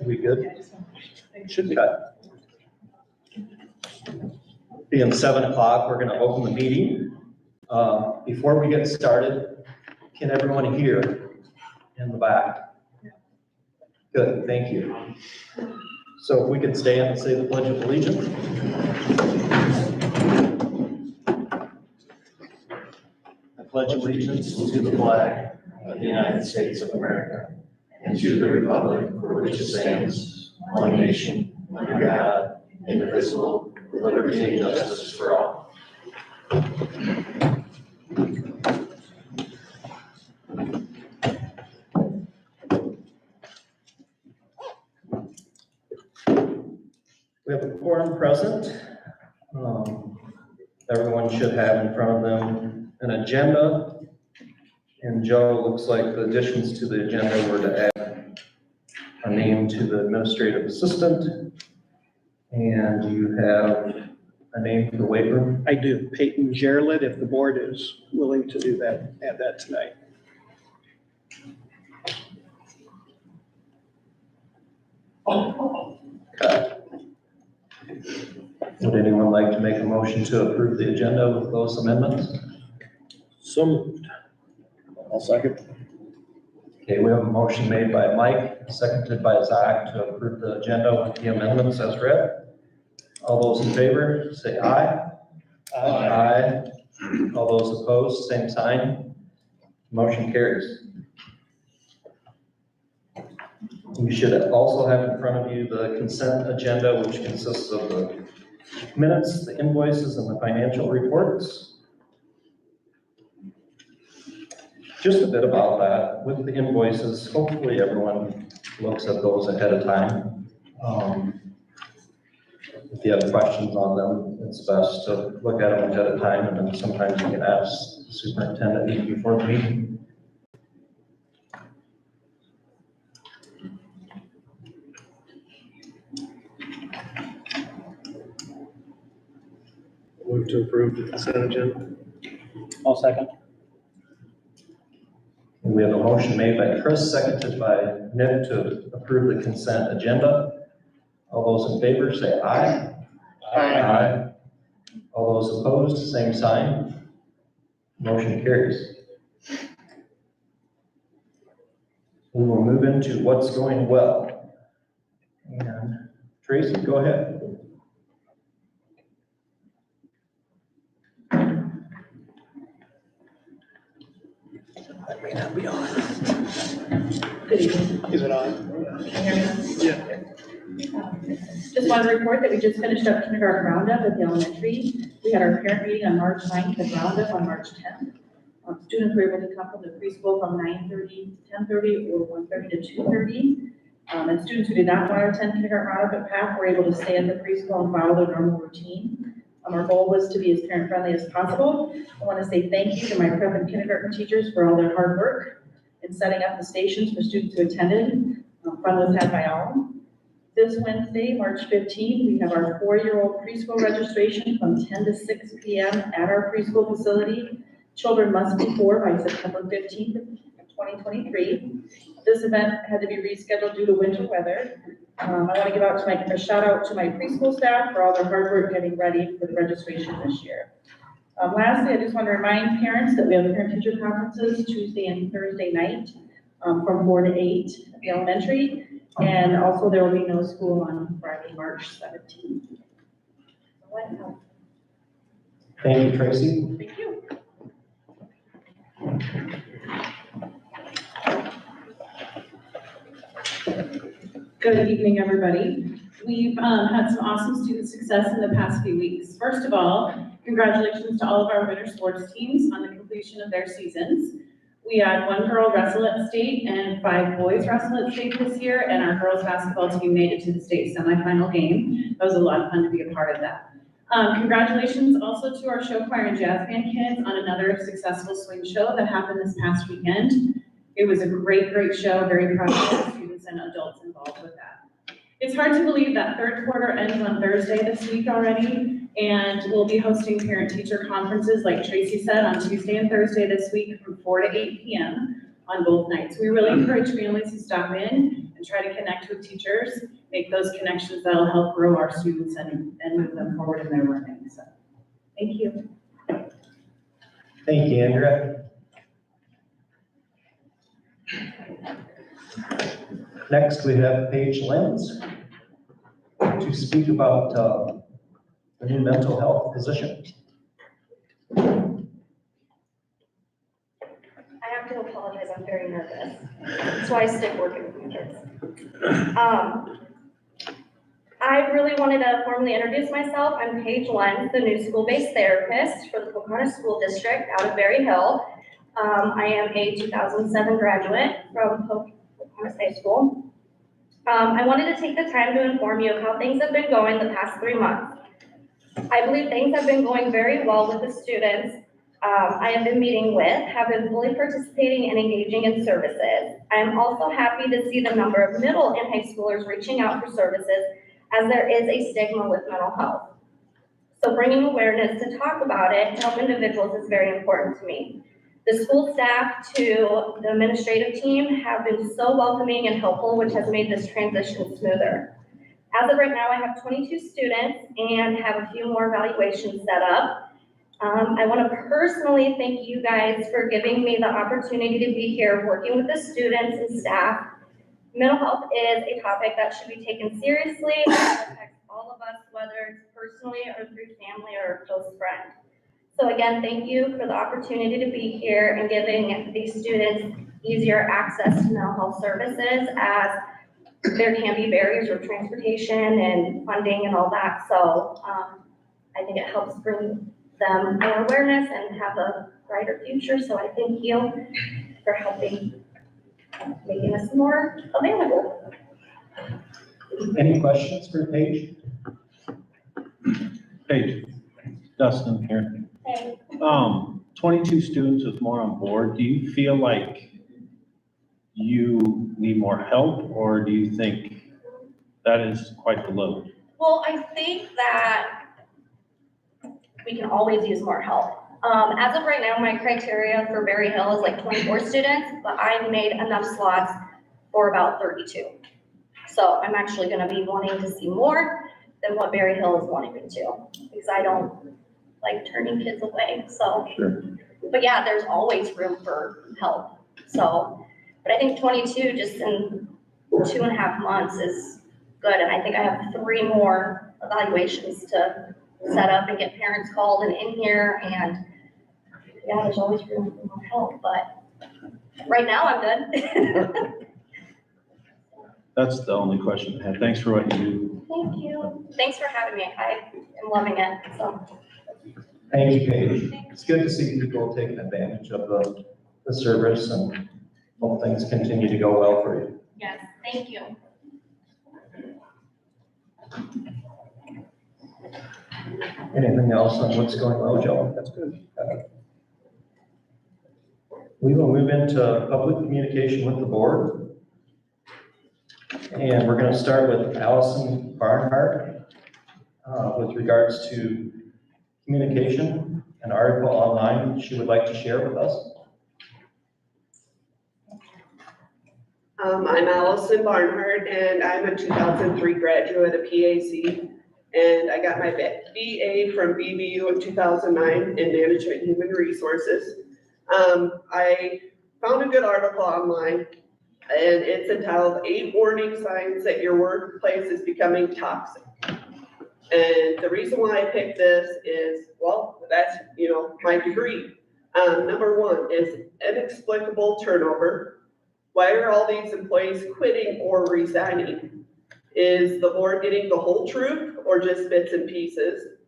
We good? Should be. Being 7 o'clock, we're going to open the meeting. Before we get started, can everyone hear in the back? Good, thank you. So if we could stand and say the Pledge of Allegiance. I pledge allegiance to the flag of the United States of America and to the republic for which it stands, one nation, under God, indivisible, with liberty and justice for all. We have a quorum present. Everyone should have in front of them an agenda. And Joe, looks like the additions to the agenda were to add a name to the administrative assistant. And you have a name for the weight room? I do. Peyton Gerlet, if the board is willing to do that, add that tonight. Okay. Would anyone like to make a motion to approve the agenda with those amendments? So moved. I'll second. Okay, we have a motion made by Mike, seconded by Zach to approve the agenda with the amendments as read. All those in favor, say aye. Aye. All those opposed, same sign. Motion carries. You should also have in front of you the consent agenda, which consists of the minutes, the invoices, and the financial reports. Just a bit about that. With the invoices, hopefully everyone looks at those ahead of time. If you have questions on them, it's best to look at them ahead of time, and then sometimes you can ask the superintendent even before the meeting. Move to approve the consent agenda. I'll second. And we have a motion made by Chris, seconded by Nick to approve the consent agenda. All those in favor say aye. Aye. All those opposed, same sign. Motion carries. We will move into what's going well. And Tracy, go ahead. That may not be on. Good evening. Is it on? Can you hear me? Yeah. Just wanted to report that we just finished up kindergarten roundup at the elementary. We had our parent meeting on March 9th and roundup on March 10th. Students were able to come from the preschool from 9:30 to 10:30 or 1:30 to 2:30. And students who did not want to attend kindergarten roundup at PAC were able to stay in the preschool and follow their normal routine. Our goal was to be as parent-friendly as possible. I want to say thank you to my prep and kindergarten teachers for all their hard work in setting up the stations for students who attended. Fun was had by all. This Wednesday, March 15th, we have our 4-year-old preschool registration from 10 to 6 p.m. at our preschool facility. Children must be 4 by September 15th of 2023. This event had to be rescheduled due to winter weather. I want to give out a shout out to my preschool staff for all their hard work getting ready for the registration this year. Lastly, I just want to remind parents that we have parent-teacher conferences Tuesday and Thursday night from 4 to 8 at the elementary. And also there will be no school on Friday, March 17th. Thank you, Tracy. Thank you. Good evening, everybody. We've had some awesome student success in the past few weeks. First of all, congratulations to all of our winter sports teams on the completion of their seasons. We had 1 girl wrestle at state and 5 boys wrestle at state this year, and our girls basketball team made it to the state semifinal game. That was a lot of fun to be a part of that. Congratulations also to our show choir and jazz band kids on another successful swing show that happened this past weekend. It was a great, great show. Very proud of the students and adults involved with that. It's hard to believe that third quarter ends on Thursday this week already. And we'll be hosting parent-teacher conferences, like Tracy said, on Tuesday and Thursday this week from 4 to 8 p.m. on both nights. We really encourage families to stop in and try to connect with teachers, make those connections that'll help grow our students and move them forward in their learning. So, thank you. Thank you, Andrea. Next, we have Paige Lenz to speak about the new mental health position. I have to apologize, I'm very nervous. That's why I stick working with my kids. I really wanted to formally introduce myself. I'm Paige Lenz, the new school-based therapist for the Pocahontas School District out of Berry Hill. I am a 2007 graduate from Pocahontas High School. I wanted to take the time to inform you of how things have been going the past 3 months. I believe things have been going very well with the students I have been meeting with, have been fully participating and engaging in services. I am also happy to see the number of middle and high schoolers reaching out for services, as there is a stigma with mental health. So bringing awareness to talk about it to help individuals is very important to me. The school staff to the administrative team have been so welcoming and helpful, which has made this transition smoother. As of right now, I have 22 students and have a few more evaluations set up. I want to personally thank you guys for giving me the opportunity to be here working with the students and staff. Mental health is a topic that should be taken seriously and affects all of us, whether it's personally or through family or a close friend. So again, thank you for the opportunity to be here and giving these students easier access to mental health services, as there can be barriers with transportation and funding and all that. So I think it helps bring them more awareness and have a brighter future. So I thank you for helping making us more available. Any questions for Paige? Hey, Dustin here. Hey. 22 students with more on board. Do you feel like you need more help, or do you think that is quite the load? Well, I think that we can always use more help. As of right now, my criteria for Berry Hill is like 24 students, but I've made enough slots for about 32. So I'm actually gonna be wanting to see more than what Berry Hill is wanting me to, because I don't like turning kids away, so. Sure. But yeah, there's always room for help, so. But I think 22 just in 2.5 months is good, and I think I have 3 more evaluations to set up and get parents called and in here, and yeah, there's always room for more help, but right now I'm good. That's the only question I had. Thanks for what you do. Thank you. Thanks for having me. I am loving it, so. Thank you, Paige. It's good to see people taking advantage of the service, and hope things continue to go well for you. Yes, thank you. Anything else on what's going well, Joe? That's good. We will move into public communication with the board. And we're going to start with Allison Barnhart with regards to communication, an article online she would like to share with us. I'm Allison Barnhart, and I'm a 2003 graduate of PAC, and I got my BA from BBU in 2009 in Management and Human Resources. I found a good article online, and it's entitled 8 Warning Signs That Your Workplace is Becoming Toxic. And the reason why I picked this is, well, that's, my degree. Number 1 is inexplicable turnover. Why are all these employees quitting or resigning? Is the board getting the whole truth or just bits and pieces?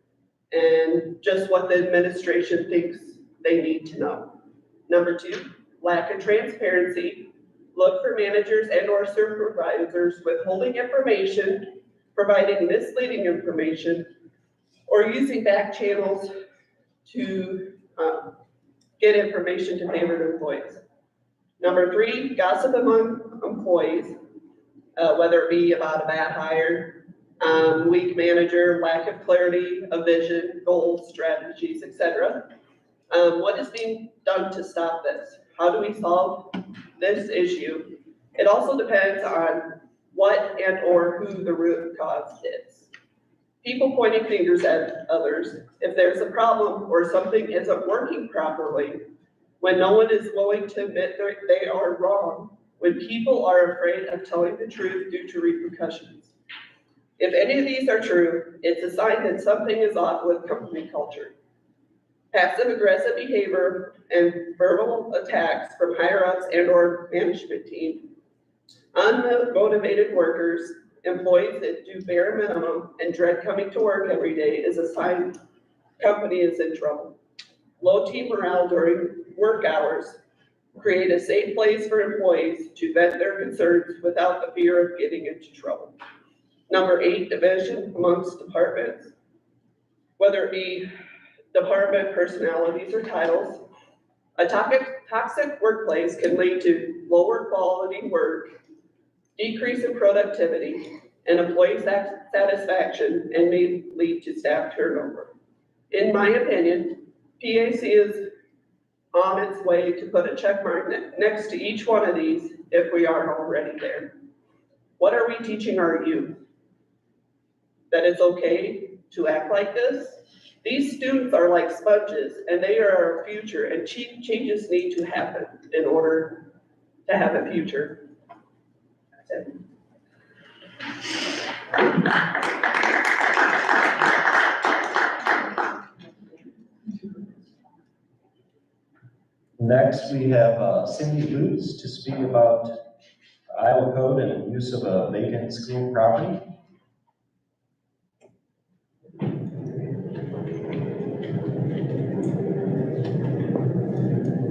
And just what the administration thinks they need to know. Number 2, lack of transparency. Look for managers and or supervisors withholding information, providing misleading information, or using back channels to get information to favored employees. Number 3, gossip among employees, whether it be about a bad hire, weak manager, lack of clarity of vision, goals, strategies, etc. What is being done to stop this? How do we solve this issue? It also depends on what and or who the root cause is. People pointing fingers at others, if there's a problem or something isn't working properly, when no one is willing to admit that they are wrong, when people are afraid of telling the truth due to repercussions. If any of these are true, it's a sign that something is off with company culture. Passive aggressive behavior and verbal attacks from higher ups and or management team. Unmotivated workers, employees that do bare minimum and dread coming to work every day is a sign company is in trouble. Low team morale during work hours. Create a safe place for employees to vent their concerns without the fear of getting into trouble. Number 8, division amongst departments. Whether it be department personalities or titles, a toxic workplace can lead to lower quality work, decrease in productivity, and employee satisfaction, and may lead to staff turnover. In my opinion, PAC is on its way to put a check mark next to each one of these if we aren't already there. What are we teaching our youth? That it's okay to act like this? These students are like sponges and they are our future, and changes need to happen in order to have a future. That's it. Next, we have Cindy Boots to speak about Iowa code and use of a vacant school property.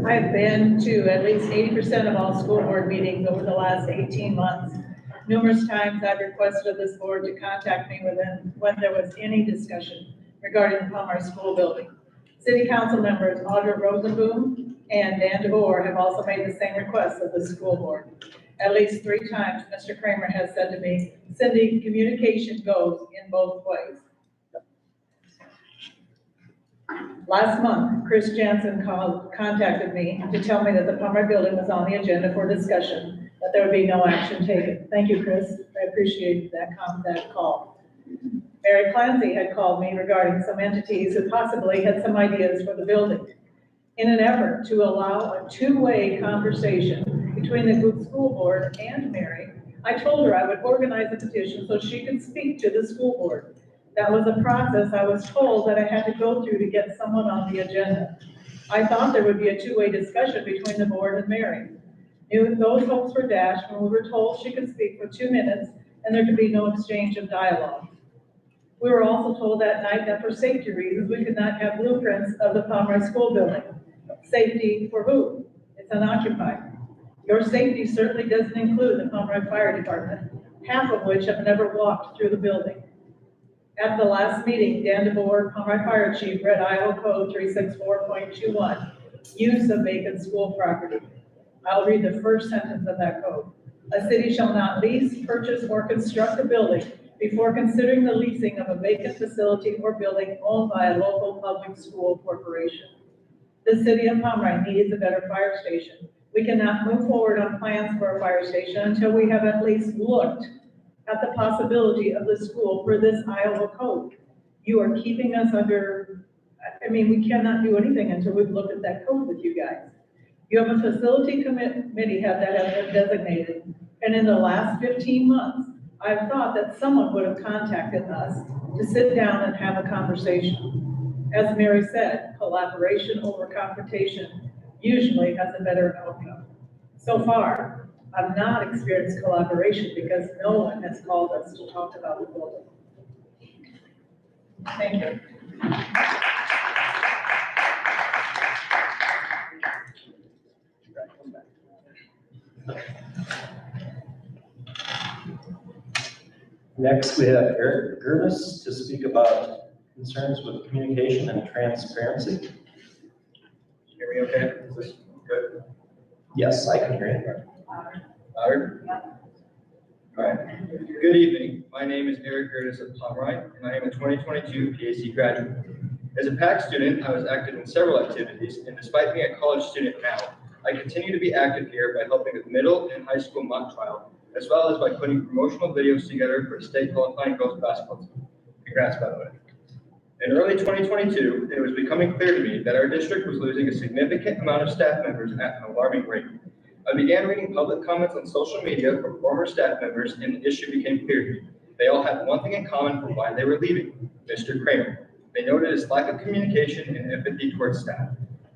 I've been to at least 80% of all school board meetings over the last 18 months. Numerous times I've requested of this board to contact me when there was any discussion regarding the Palmer School building. City council members Audra Rosenboom and Dan DeVore have also made the same request of the school board. At least 3 times, Mr. Kramer has said to me, Cindy, communication goes in both ways. Last month, Chris Jansen contacted me to tell me that the Palmer building was on the agenda for discussion, but there would be no action taken. Thank you, Chris. I appreciate that call. Mary Clancy had called me regarding some entities who possibly had some ideas for the building. In an effort to allow a 2-way conversation between the school board and Mary, I told her I would organize a petition so she could speak to the school board. That was a process I was told that I had to go through to get someone on the agenda. I thought there would be a 2-way discussion between the board and Mary. Those hopes were dashed when we were told she could speak for 2 minutes and there could be no exchange of dialogue. We were also told that night that for safety reasons, we could not have blueprints of the Palmer School building. Safety for who? It's unoccupied. Your safety certainly doesn't include the Palmer Fire Department, half of which have never walked through the building. At the last meeting, Dan DeVore, Palmer Fire Chief, read Iowa Code 364.21, use of vacant school property. I'll read the first sentence of that code. A city shall not lease, purchase, or construct a building before considering the leasing of a vacant facility or building owned by a local public school corporation. The city of Pomeroy needs a better fire station. We cannot move forward on plans for a fire station until we have at least looked at the possibility of the school for this Iowa code. You are keeping us under, we cannot do anything until we've looked at that code with you guys. You have a facility committee that has been designated, and in the last 15 months, I've thought that someone would have contacted us to sit down and have a conversation. As Mary said, collaboration over confrontation usually has a better outcome. So far, I've not experienced collaboration because no one has called us to talk about the building. Thank you. Next, we have Eric Gurnis to speak about concerns with communication and transparency. Hear me okay? Is this good? Yes, I can hear you. Louder? All right. Good evening. My name is Eric Gertis of Pomeroy, and I am a 2022 PAC graduate. As a PAC student, I was active in several activities, and despite being a college student now, I continue to be active here by helping with middle and high school mock trial, as well as by putting promotional videos together for state qualifying girls basketball team. Congrats, by the way. In early 2022, it was becoming clear to me that our district was losing a significant amount of staff members at an alarming rate. I began reading public comments on social media from former staff members, and the issue became clear to me. They all had one thing in common for why they were leaving: Mr. Kramer. They noted his lack of communication and empathy towards staff.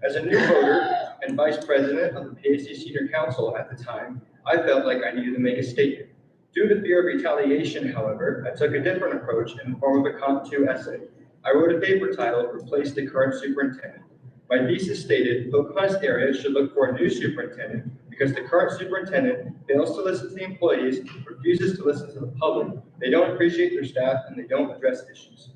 As a new voter and vice president of the PAC Senior Council at the time, I felt like I needed to make a statement. Due to fear of retaliation, however, I took a different approach in the form of a Comp 2 essay. I wrote a paper titled "Replace the Current Superintendent." My thesis stated Pocahontas area should look for a new superintendent because the current superintendent fails to listen to the employees, refuses to listen to the public, they don't appreciate their staff, and they don't address issues.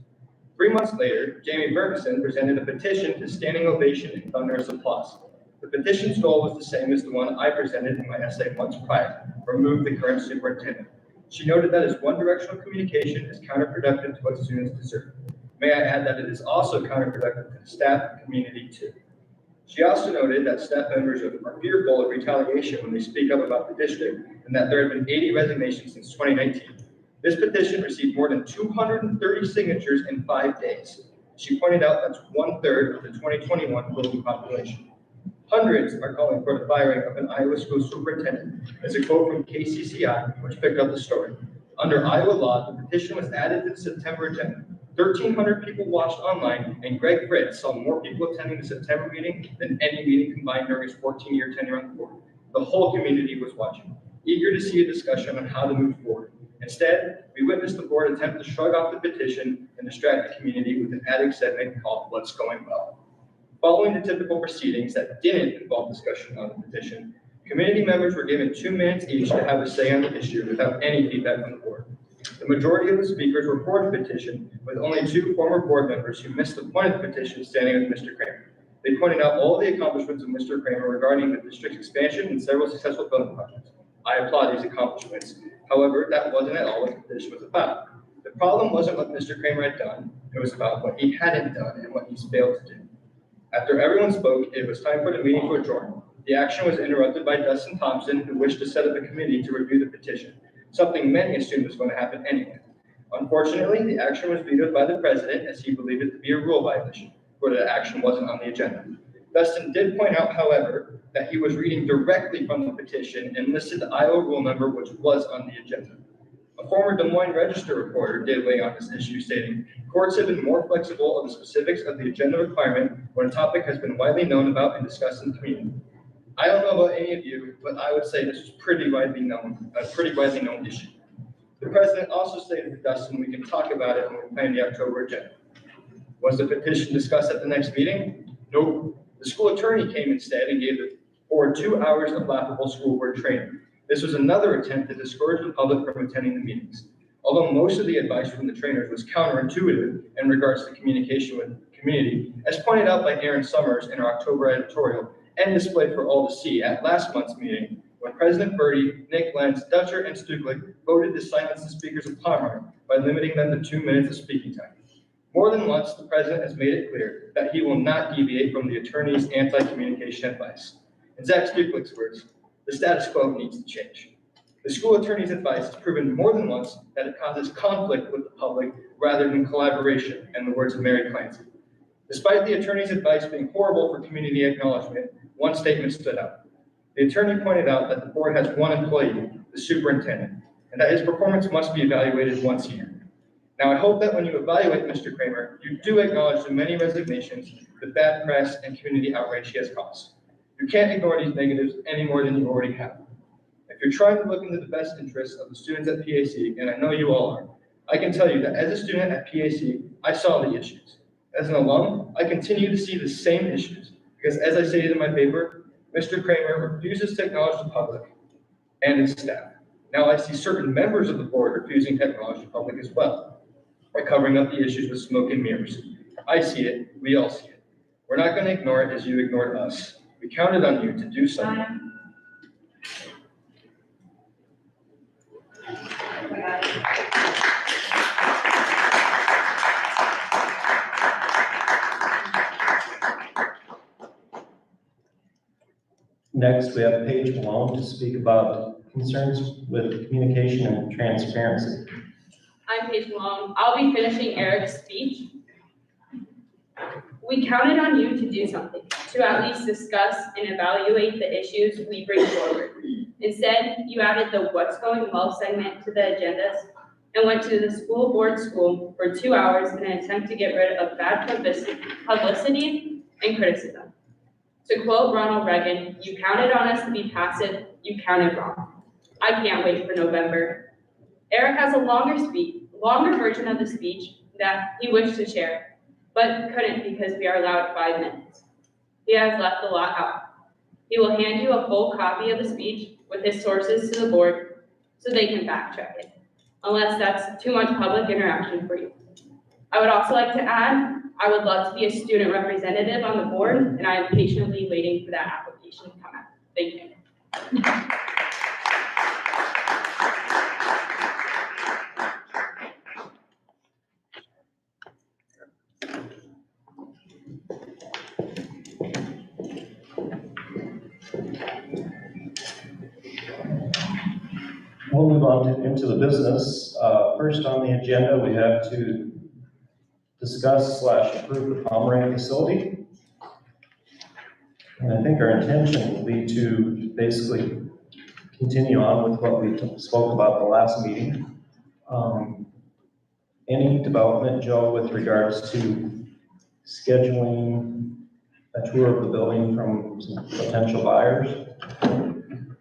3 months later, Jamie Ferguson presented a petition to standing ovation and thunderous applause. The petition's goal was the same as the one I presented in my essay months prior: remove the current superintendent. She noted that his one-directional communication is counterproductive to what students deserve. May I add that it is also counterproductive to the staff and community too. She also noted that staff members are fearful of retaliation when they speak up about the district, and that there have been 80 resignations since 2019. This petition received more than 230 signatures in 5 days. She pointed out that's 1/3 of the 2021 voting population. Hundreds are calling for the firing of an Iowa school superintendent, as a quote from KCCI, which picked up the story. Under Iowa law, the petition was added to the September agenda. 1,300 people watched online, and Greg Fritz saw more people attending the September meeting than any meeting combined during his 14-year tenure on the board. The whole community was watching, eager to see a discussion on how to move forward. Instead, we witnessed the board attempt to shrug off the petition and distract the community with an added segment called "What's Going Well." Following the typical proceedings that didn't involve discussion on the petition, community members were given 2 minutes each to have a say on the issue without any feedback from the board. The majority of the speakers were for the petition, with only 2 former board members who missed the point of the petition standing with Mr. Kramer. They pointed out all the accomplishments of Mr. Kramer regarding the district's expansion and several successful building projects. I applaud these accomplishments. However, that wasn't at all what the petition was about. The problem wasn't what Mr. Kramer had done, it was about what he hadn't done and what he's failed to do. After everyone spoke, it was time for the meeting to adjourn. The action was interrupted by Dustin Thompson, who wished to set up a committee to review the petition, something many assumed was going to happen anyway. Unfortunately, the action was vetoed by the president, as he believed it to be a rule violation, where the action wasn't on the agenda. Dustin did point out, however, that he was reading directly from the petition and listed the Iowa rule number, which was on the agenda. A former Des Moines Register reporter did weigh on this issue, stating, "Courts have been more flexible on the specifics of the agenda requirement when a topic has been widely known about and discussed in the community." I don't know about any of you, but I would say this is a pretty widely known issue. The president also stated to Dustin, "We can talk about it when we plan the October agenda." Was the petition discussed at the next meeting? Nope. The school attorney came instead and gave the board 2 hours of laughable school board training. This was another attempt to discourage the public from attending the meetings. Although most of the advice from the trainers was counterintuitive in regards to communication with the community, as pointed out by Aaron Summers in our October editorial and displayed for all to see at last month's meeting, when President Birdie, Nick Lenz, Dutcher, and Stuklik voted to silence the speakers of Pomeroy by limiting them to 2 minutes of speaking time. More than once, the president has made it clear that he will not deviate from the attorney's anti-communication advice. In Zach Stuklik's words, "The status quo needs to change." The school attorney's advice has proven more than once that it causes conflict with the public rather than collaboration, in the words of Mary Clancy. Despite the attorney's advice being horrible for community acknowledgement, one statement stood out. The attorney pointed out that the board has one employee, the superintendent, and that his performance must be evaluated once a year. Now, I hope that when you evaluate Mr. Kramer, you do acknowledge the many resignations, the bad press, and community outrage he has caused. You can't ignore these negatives any more than you already have. If you're trying to look into the best interests of the students at PAC, and I know you all are, I can tell you that as a student at PAC, I saw the issues. As an alum, I continue to see the same issues, because as I stated in my paper, Mr. Kramer refuses to acknowledge the public and his staff. Now I see certain members of the board refusing to acknowledge the public as well, by covering up the issues with smoke and mirrors. I see it, we all see it. We're not going to ignore it as you ignored us. We counted on you to do something. Next, we have Paige Malone to speak about concerns with communication and transparency. I'm Paige Malone. I'll be finishing Eric's speech. We counted on you to do something, to at least discuss and evaluate the issues we bring forward. Instead, you added the what's going well segment to the agendas and went to the school board school for 2 hours in an attempt to get rid of bad publicity and criticism. To quote Ronald Reagan, you counted on us to be passive, you counted wrong. I can't wait for November. Eric has a longer version of the speech that he wished to share, but couldn't because we are allowed 5 minutes. He has left a lot out. He will hand you a full copy of the speech with his sources to the board so they can fact check it, unless that's too much public interaction for you. I would also like to add, I would love to be a student representative on the board, and I am patiently waiting for that application to come out. Thank you. We'll move on into the business. First on the agenda, we have to discuss / approve the Pomeroy facility. And I think our intention will be to basically continue on with what we spoke about the last meeting. Any development, Joe, with regards to scheduling a tour of the building from some potential buyers?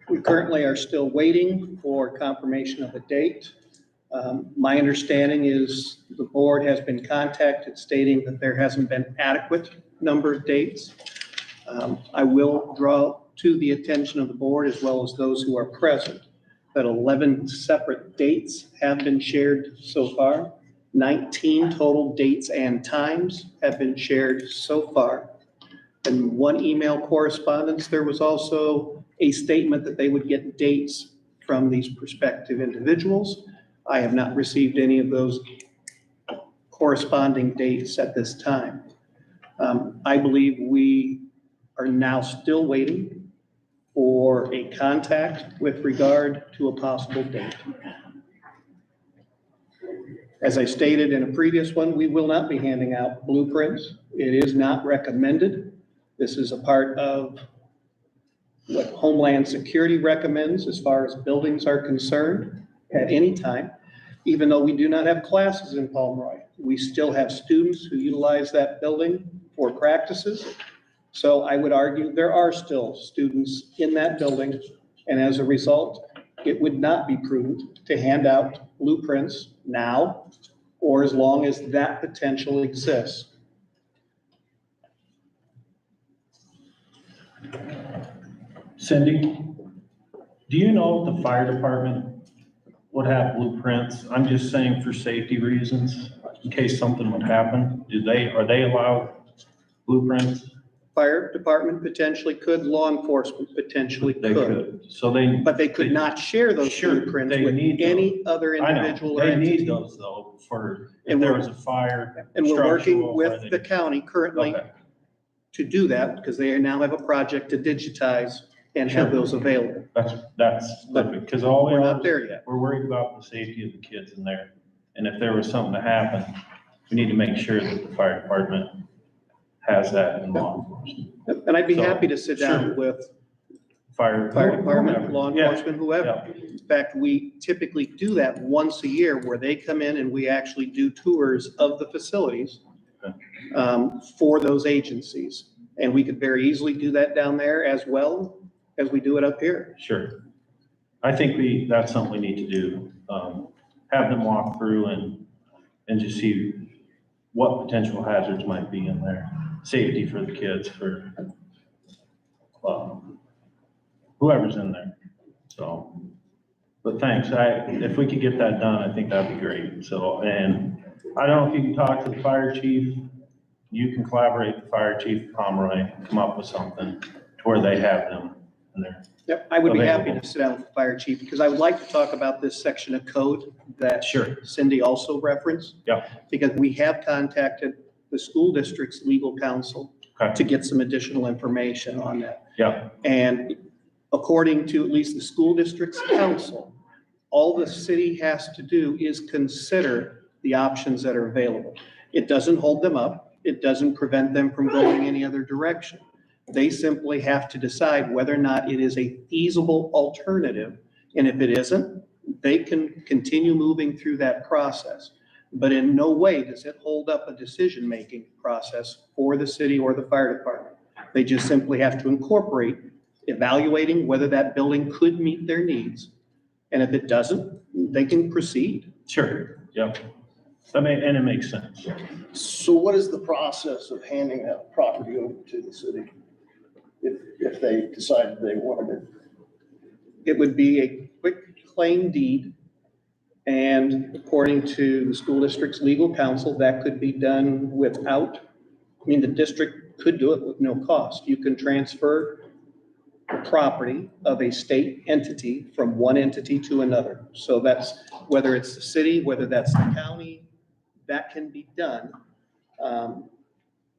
We currently are still waiting for confirmation of a date. My understanding is the board has been contacted stating that there hasn't been adequate number of dates. I will draw to the attention of the board as well as those who are present that 11 separate dates have been shared so far. 19 total dates and times have been shared so far. In one email correspondence, there was also a statement that they would get dates from these prospective individuals. I have not received any of those corresponding dates at this time. I believe we are now still waiting for a contact with regard to a possible date. As I stated in a previous one, we will not be handing out blueprints. It is not recommended. This is a part of what Homeland Security recommends as far as buildings are concerned at any time. Even though we do not have classes in Pomeroy, we still have students who utilize that building for practices. So I would argue there are still students in that building, and as a result, it would not be prudent to hand out blueprints now or as long as that potential exists. Cindy, do you know if the fire department would have blueprints? I'm just saying for safety reasons, in case something would happen. Are they allowed blueprints? Fire department potentially could, law enforcement potentially They could. could. So they. But they could not share those Sure, blueprints they with need any other I know, individual or they entity. need those though for, if And there we're- was a fire. And we're working structural, with or the county currently Okay. to do that because they now have a project to digitize and have Sure. those available. That's perfect, because all we We're are, not there yet. we're worried about the safety of the kids in there. And if there was something to happen, we need to make sure that the fire department has that in law enforcement. And I'd be So, happy to sit down sure. with Fire department, whomever. law Yeah, enforcement, whoever. yeah. In fact, we typically do that once a year where they come in and we actually do tours of the facilities for those agencies. And we could very easily do that down there as well as we do it up here. Sure. I think that's something we need to do. Have them walk through and just see what potential hazards might be in there. Safety for the kids, for whoever's in there. So, but thanks. If we could get that done, I think that'd be great. So, and I don't know if you can talk to the fire chief. You can collaborate with the fire chief of Pomeroy, come up with something to where they have them in there. Yep, I would be happy Available. to sit down with the fire chief because I would like to talk about this section of code that Sure. Cindy also referenced. Yeah. Because we have contacted the school district's legal counsel Okay. to get some additional information on that. Yeah. And according to at least the school district's council, all the city has to do is consider the options that are available. It doesn't hold them up. It doesn't prevent them from going any other direction. They simply have to decide whether or not it is a feasible alternative. And if it isn't, they can continue moving through that process. But in no way does it hold up a decision-making process for the city or the fire department. They just simply have to incorporate evaluating whether that building could meet their needs. And if it doesn't, they can proceed. Sure, yep. And it makes sense. So what is the process of handing that property over to the city if they decide they wanted it? It would be a quick claim deed. And according to the school district's legal counsel, that could be done without, the district could do it with no cost. You can transfer property of a state entity from one entity to another. So that's, whether it's the city, whether that's the county, that can be done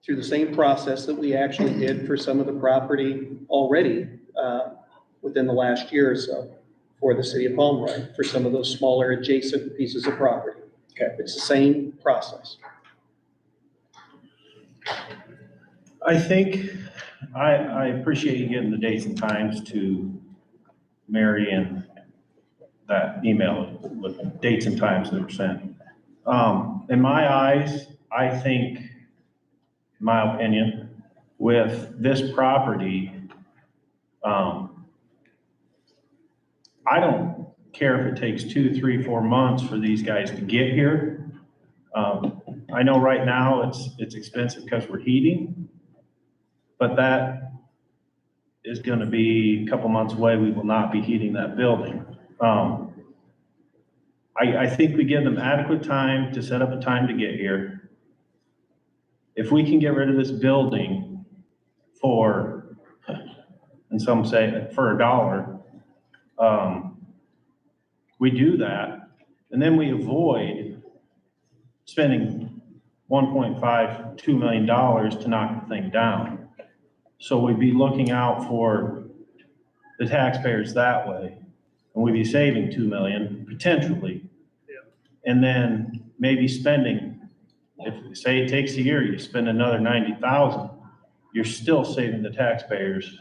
through the same process that we actually did for some of the property already within the last year or so for the city of Pomeroy, for some of those smaller adjacent pieces of property. Okay, it's the same process. I think, I appreciate you getting the dates and times to Mary and that email with dates and times that were sent. In my eyes, I think, in my opinion, with this property, I don't care if it takes 2, 3, 4 months for these guys to get here. I know right now it's expensive because we're heating, but that is going to be a couple months away. We will not be heating that building. I think we give them adequate time to set up a time to get here. If we can get rid of this building for, and some say for $1, we do that, and then we avoid spending $1.5–2 million to knock the thing down. So we'd be looking out for the taxpayers that way, and we'd be saving $2 million potentially. And then maybe spending, if say it takes a year, you spend another $90,000, you're still saving the taxpayers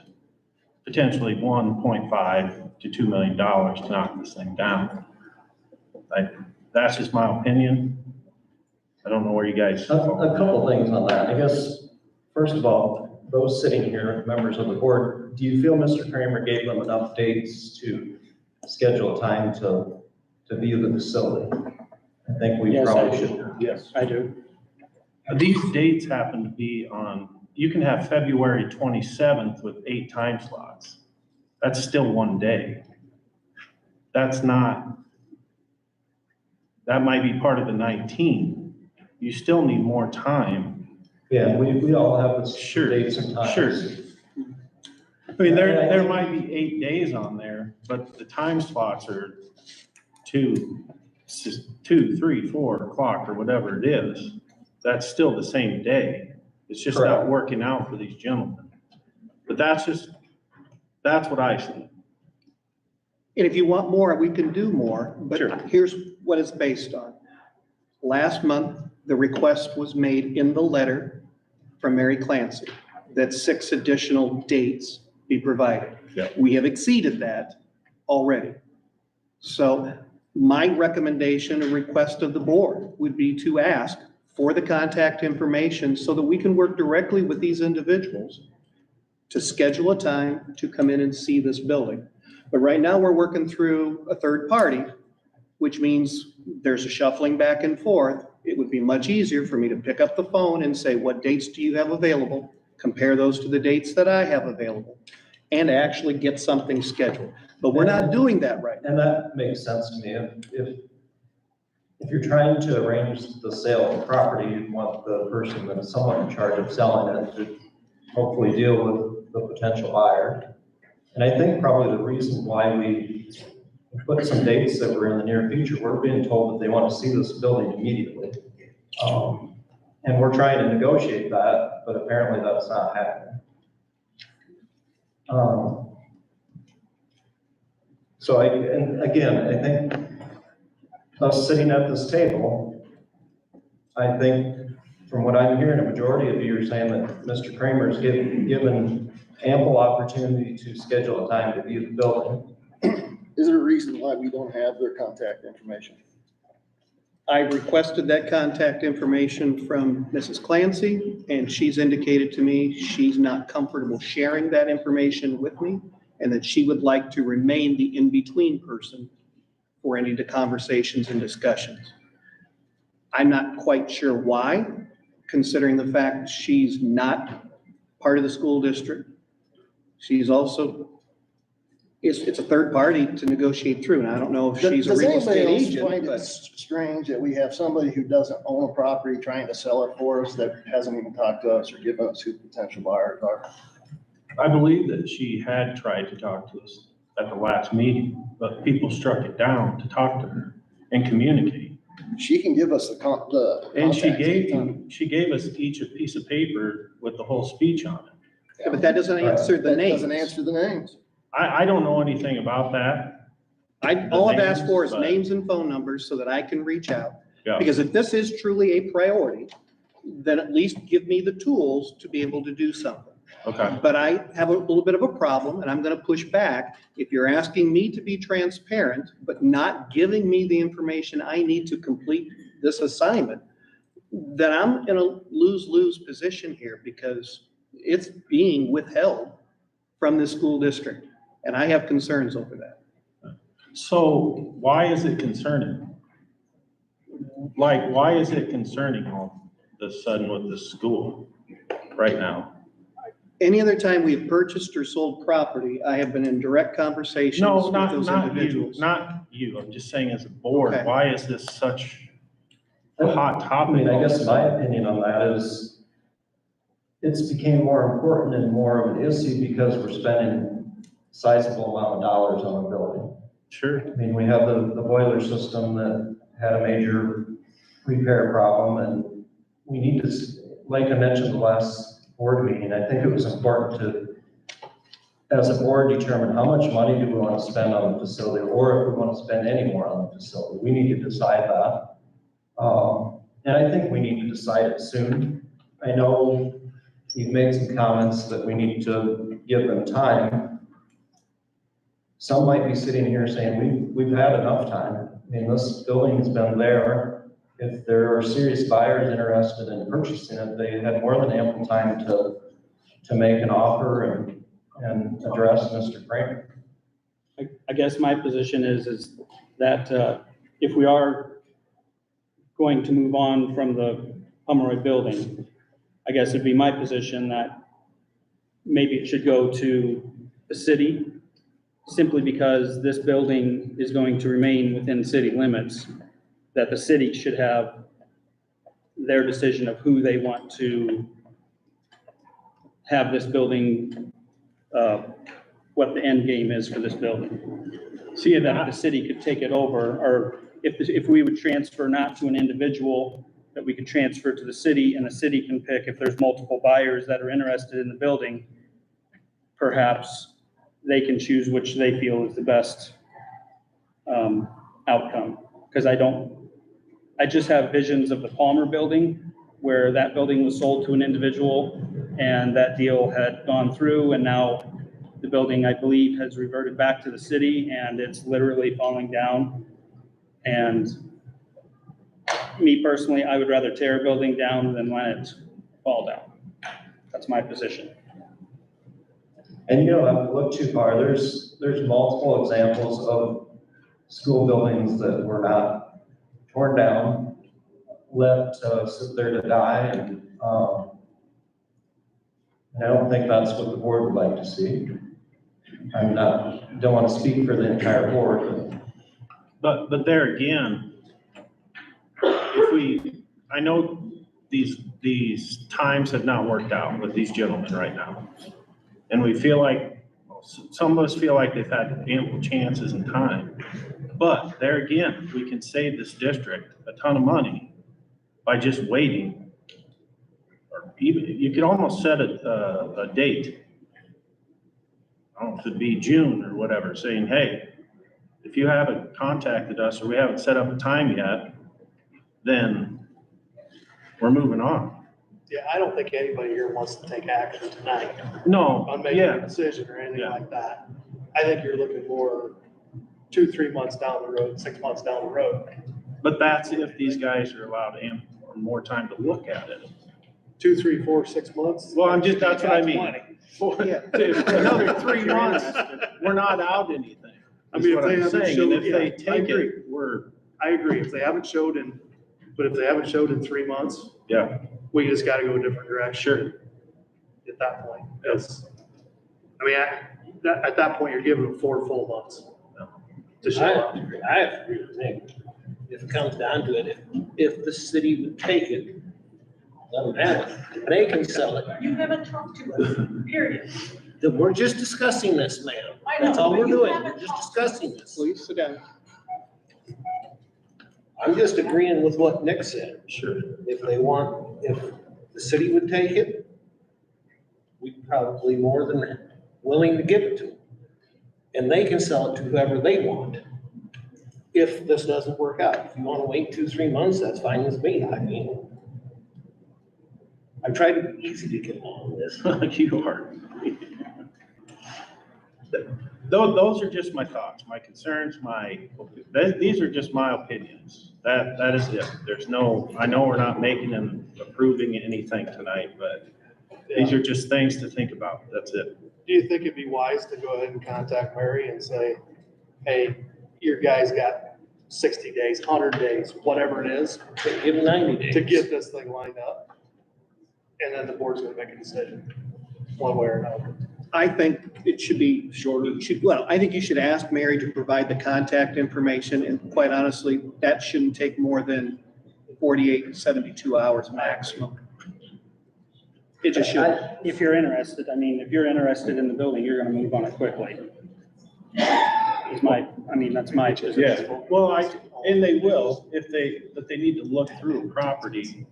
potentially $1.5–2 million to knock this thing down. That's just my opinion. I don't know where you guys. A couple things on that. I guess, first of all, those sitting here, members of the board, do you feel Mr. Kramer gave them enough dates to schedule a time to view the facility? I think we probably should. Yes, I do. These dates happen to be on, you can have February 27th with 8 time slots. That's still one day. That's not, that might be part of the 19. You still need more time. Yeah, we all have the Sure, dates and times. sure. I mean, there might be 8 days on there, but the time slots are 2, 3, 4 o'clock or whatever it is. That's still the same day. It's just not working out for these gentlemen. But that's what I see. And if you want more, we can do more, but Sure. Here's what it's based on. Last month, the request was made in the letter from Mary Clancy that 6 additional dates be provided. Yep. We have exceeded that already. So my recommendation or request of the board would be to ask for the contact information so that we can work directly with these individuals to schedule a time to come in and see this building. But right now, we're working through a third party, which means there's a shuffling back and forth. It would be much easier for me to pick up the phone and say, what dates do you have available? Compare those to the dates that I have available and actually get something scheduled. But we're not doing that right now. And that makes sense to me. If you're trying to arrange the sale of property, you want the person that is somewhat in charge of selling it to hopefully deal with the potential buyer. And I think probably the reason why we put some dates that were in the near future, we're being told that they want to see this building immediately. And we're trying to negotiate that, but apparently that's not happening. So and again, I think us sitting at this table, I think from what I'm hearing, a majority of you are saying that Mr. Kramer's given ample opportunity to schedule a time to view the building. Is there a reason why we don't have their contact information? I requested that contact information from Mrs. Clancy, and she's indicated to me she's not comfortable sharing that information with me, and that she would like to remain the in-between person for any of the conversations and discussions. I'm not quite sure why, considering the fact she's not part of the school district. She's also, it's a third party to negotiate through, and I don't know if she's a real estate Does agent, anybody else find it strange that we have somebody who doesn't own a property trying to sell it for us that hasn't even talked to us or given us who potential buyers are? I believe that she had tried to talk to us at the last meeting, but people struck it down to talk to her and communicate. She can give us the And she contacts anytime. gave us each a piece of paper with the whole speech on it. Yeah, but that doesn't answer the That names. doesn't answer the names. I don't know anything about that. All I've asked for is names, but- names and phone numbers so that I can reach out. Yeah. Because if this is truly a priority, then at least give me the tools to be able to do something. Okay. But I have a little bit of a problem, and I'm gonna push back. If you're asking me to be transparent, but not giving me the information I need to complete this assignment, then I'm in a lose-lose position here, because it's being withheld from the school district, and I have concerns over that. So why is it concerning? Like, why is it concerning all of a sudden with the school right now? Any other time we have purchased or sold property, I have been in direct conversations No, with not those you, individuals. not you. I'm just saying as a board, Okay. why is this such a hot I topic? mean, I all of a guess my sudden? opinion on that is it's became more important and more of an issue because we're spending sizable amount of dollars on the building. Sure. I mean, we have the boiler system that had a major repair problem, and we need to, like I mentioned the last board meeting, I think it was important to, as a board, determine how much money do we want to spend on the facility, or if we want to spend any more on the facility. We need to decide that. And I think we need to decide it soon. I know you've made some comments that we need to give them time. Some might be sitting here saying, we've had enough time. I mean, this building's been there. If there are serious buyers interested in purchasing it, they had more than ample time to make an offer and address Mr. Kramer. I guess my position is that if we are going to move on from the Pomeroy building, I guess it'd be my position that maybe it should go to the city, simply because this building is going to remain within city limits, that the city should have their decision of who they want to have this building, what the end game is for this building. See that the city could take it over, or if we would transfer not to an individual, that we could transfer to the city, and the city can pick if there's multiple buyers that are interested in the building, perhaps they can choose which they feel is the best outcome. Because I just have visions of the Palmer building, where that building was sold to an individual and that deal had gone through, and now the building, I believe, has reverted back to the city and it's literally falling down. And me personally, I would rather tear a building down than let it fall down. That's my position. And you don't have to look too far. There's multiple examples of school buildings that were not torn down, left sit there to die, and I don't think that's what the board would like to see. Don't want to speak for the entire board, But there again, I know these times have not worked out with these gentlemen right now. And we feel like, some of us feel like they've had ample chances and time. But there again, we can save this district a ton of money by just waiting. Or even, you could almost set a date. I don't know if it'd be June or whatever, saying, hey, If you haven't contacted us or we haven't set up a time yet, then we're moving on. Yeah, I don't think anybody here wants to take action tonight No, on making a yeah, decision or anything Yeah. like that. I think you're looking more 2-3 months down the road, 6 months down the road. but that's if these guys are allowed more time to look at it. 2, 3, 4, 6 months. Well, that's what I That's mean. plenty. If another 3 months, we're not out anything. I Is mean, what if they I'm haven't saying. showed, And if they yeah, I take agree. it, we're, I agree. If they haven't showed but if they haven't showed in 3 months, yeah, we just gotta go a different direction. sure. At that point, because, I mean, at that point, you're giving them 4 full months to show up. I agree with Nick. If it comes down to it, if the city would take it, let them have it. They can sell it. You haven't talked to us, period. Then we're just discussing this, ma'am. I know, That's all but we're you doing. haven't We're just talked. discussing this. Please sit down. I'm just agreeing with what Nick said. Sure. If the city would take it, we'd probably more than willing to give it to them. And they can sell it to whoever they want. If this doesn't work out, if you want to wait 2-3 months, that's fine with me. I mean, I've tried to be easy to get along with this. You are. Those are just my thoughts, my concerns, these are just my opinions. That is it. I know we're not making and approving anything tonight, but these are just things to think about. That's it. Do you think it'd be wise to go ahead and contact Mary and say, hey, your guy's got 60 days, 100 days, whatever it is, Give them 90 days. to get this thing lined up? And then the board's gonna make a decision, one way or another. I think it should be shorter. I think you should ask Mary to provide the contact information, and quite honestly, that shouldn't take more than 48 to 72 hours maximum. It just should. If you're interested, if you're interested in the building, you're gonna move on it quickly. That's my position. Yeah, well, and they will, but they need to look through a property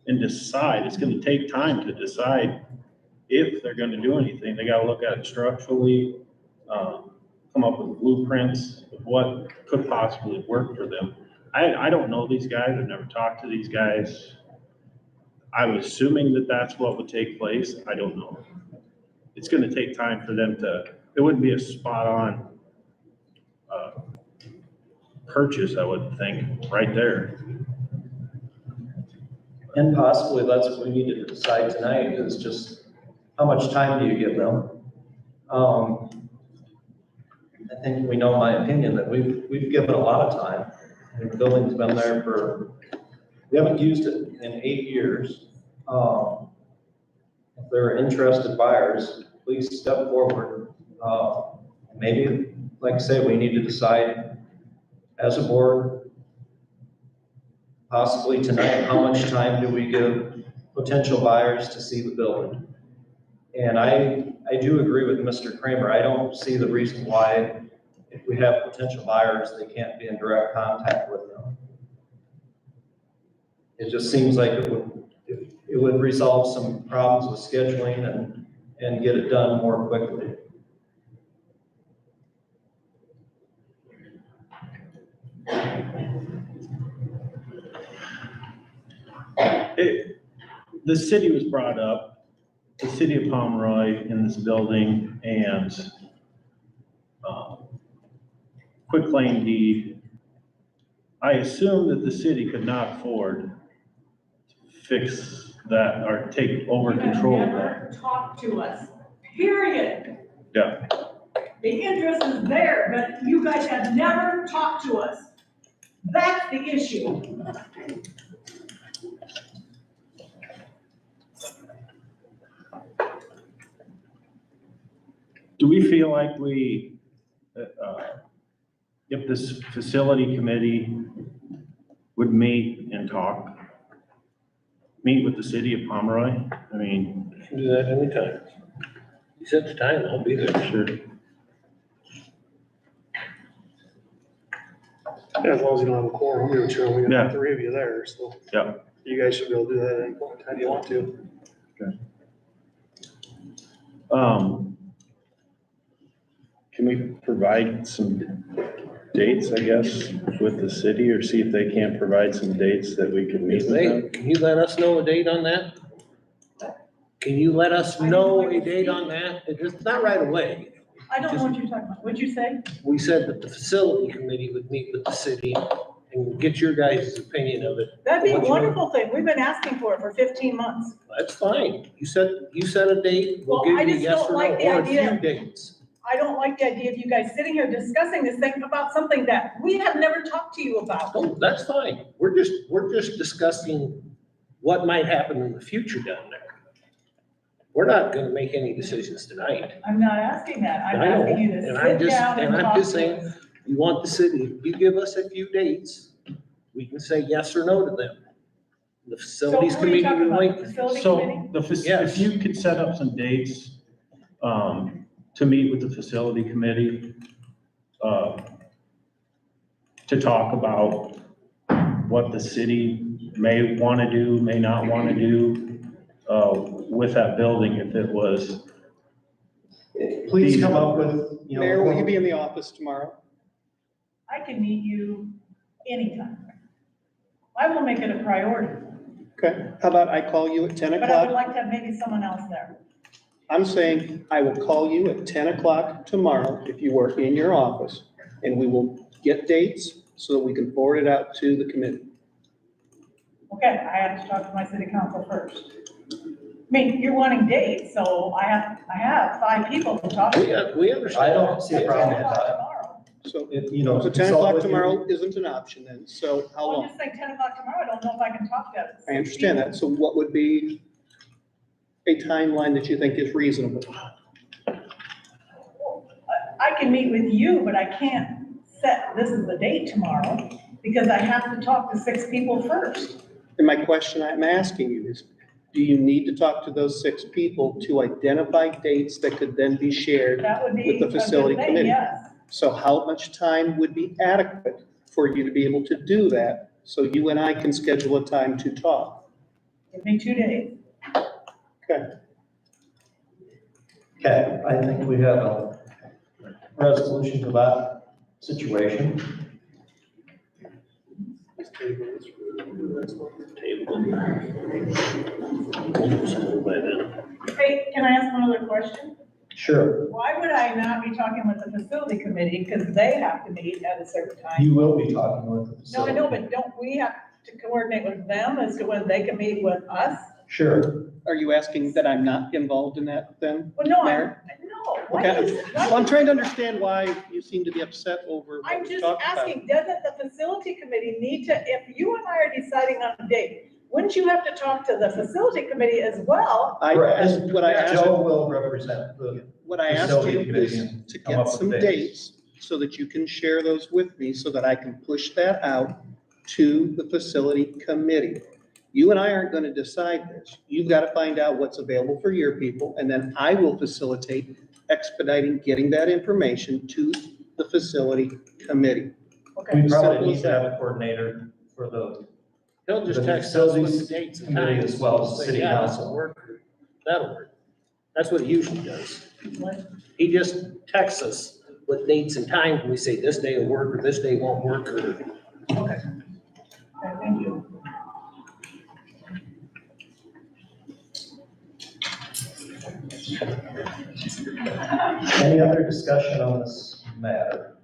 and decide. It's gonna take time to decide if they're gonna do anything. They gotta look at it structurally, come up with blueprints of what could possibly work for them. I don't know these guys. I've never talked to these guys. I'm assuming that that's what would take place. I don't know. It's gonna take time for them it wouldn't be a spot on purchase, I would think, right there. And possibly that's what we need to decide tonight, is just how much time do you give them? I think we know my opinion that we've given a lot of time. The building's been there we haven't used it in 8 years. If there are interested buyers, please step forward. Maybe, like I say, we need to decide as a board, possibly tonight, how much time do we give potential buyers to see the building? And I do agree with Mr. Kramer. I don't see the reason why, if we have potential buyers, they can't be in direct contact with them. It just seems like it would resolve some problems with scheduling and get it done more quickly. The city was brought up, the city of Pomeroy in this building, and quitclaim deed. I assume that the city could not afford to fix that or take over control of You that. have never talked to us, period. Yeah, The interest is there, but you guys have never talked to us. That's the issue. do we feel like if this facility committee would meet and meet with the city of Pomeroy? I mean, You can do that anytime. You set the time, I'll be there. sure. Yeah, as long as you don't have a quorum, I'm sure we Yeah. got 3 of you there, so. Yeah. You guys should be able to do that at any point in time you want to. Can we provide some dates, I guess, with the city, or see if they can't provide some dates that we can meet with them? Can you let us know a date on that? Can you let us know a date on that? It's not right away. I don't know what you're talking about. What'd you say? We said that the facility committee would meet with the city and get your guys' opinion of it. That'd be a What you- wonderful thing. We've been asking for it for 15 months. That's fine. You set a date, we'll Well, I give you a just yes don't or like no, the or a idea. few dates. I don't like the idea of you guys sitting here discussing this thing about something that we have never talked to you about. Oh, that's fine. We're just discussing what might happen in the future down there. We're not gonna make any decisions tonight. I'm not asking that. I'm I know, asking you to and I'm sit just, down and and I'm talk just to saying, us. you want the city, if you give us a few dates, we can say yes or no to them. The facilities So what are you committee talking will about? link. The facility So committee? Yes. if you could set up some dates, to meet with the facility committee, to talk about what the city may want to do, may not want to do, with that building, if it was. Please come up with, Mayor, will you be in the office tomorrow? I can meet you anytime. I will make it a priority, Okay, how about I call you at 10 but I would o'clock? like to have maybe someone else there. I'm saying I will call you at 10 o'clock tomorrow if you work in your office, and we will get dates so that we can forward it out to the committee. Okay, I have to talk to my city council first. I mean, you're wanting dates, so I have 5 people to talk to. We understand. I don't see a problem with 10 o'clock that. tomorrow. So, So 10 o'clock tomorrow isn't an option then, so how Well, I'm long? just saying 10 o'clock tomorrow, I don't know if I can talk to. I understand that, so what would be a timeline that you think is reasonable? I can meet with you, but I can't set, this is the date tomorrow, because I have to talk to 6 people first. And my question I'm asking you is, do you need to talk to those 6 people to identify dates that could then be shared? That would be With the a good facility thing, committee. yes. So how much time would be adequate for you to be able to do that, so you and I can schedule a time to talk? Give me 2 days. Okay. Okay, I think we have a resolution to that situation. Hey, can I ask one other question? Sure, Why would I not be talking with the facility committee, because they have to meet at a certain time? you will be talking with the No, I facility. know, but don't we have to coordinate with them as to when they can meet with us? Sure, Are you asking that I'm not involved in that then? Well, no, Mayor? no, what Okay, is? well, I'm trying to understand why you seem to be upset over what I'm we just talked about. asking, doesn't the facility committee need to, if you and I are deciding on a date, wouldn't you have to talk to the facility committee as well? What I asked, Joe will represent the, what I asked facility you committee is and to come up get with some dates. dates so that you can share those with me, so that I can push that out to the facility committee. You and I aren't gonna decide this. You've got to find out what's available for your people, and then I will facilitate expediting getting that information to the facility committee. Okay, we probably Simple need as to that. have a coordinator for the He'll just The text us with the facilities dates and committee times. as well as Say, city yeah, council. that'll work. That'll work. That's what he usually does. What? He just texts us with dates and times, and we say this day will work, or this day won't work, or. Okay. Okay, thank you. Any other discussion on this matter?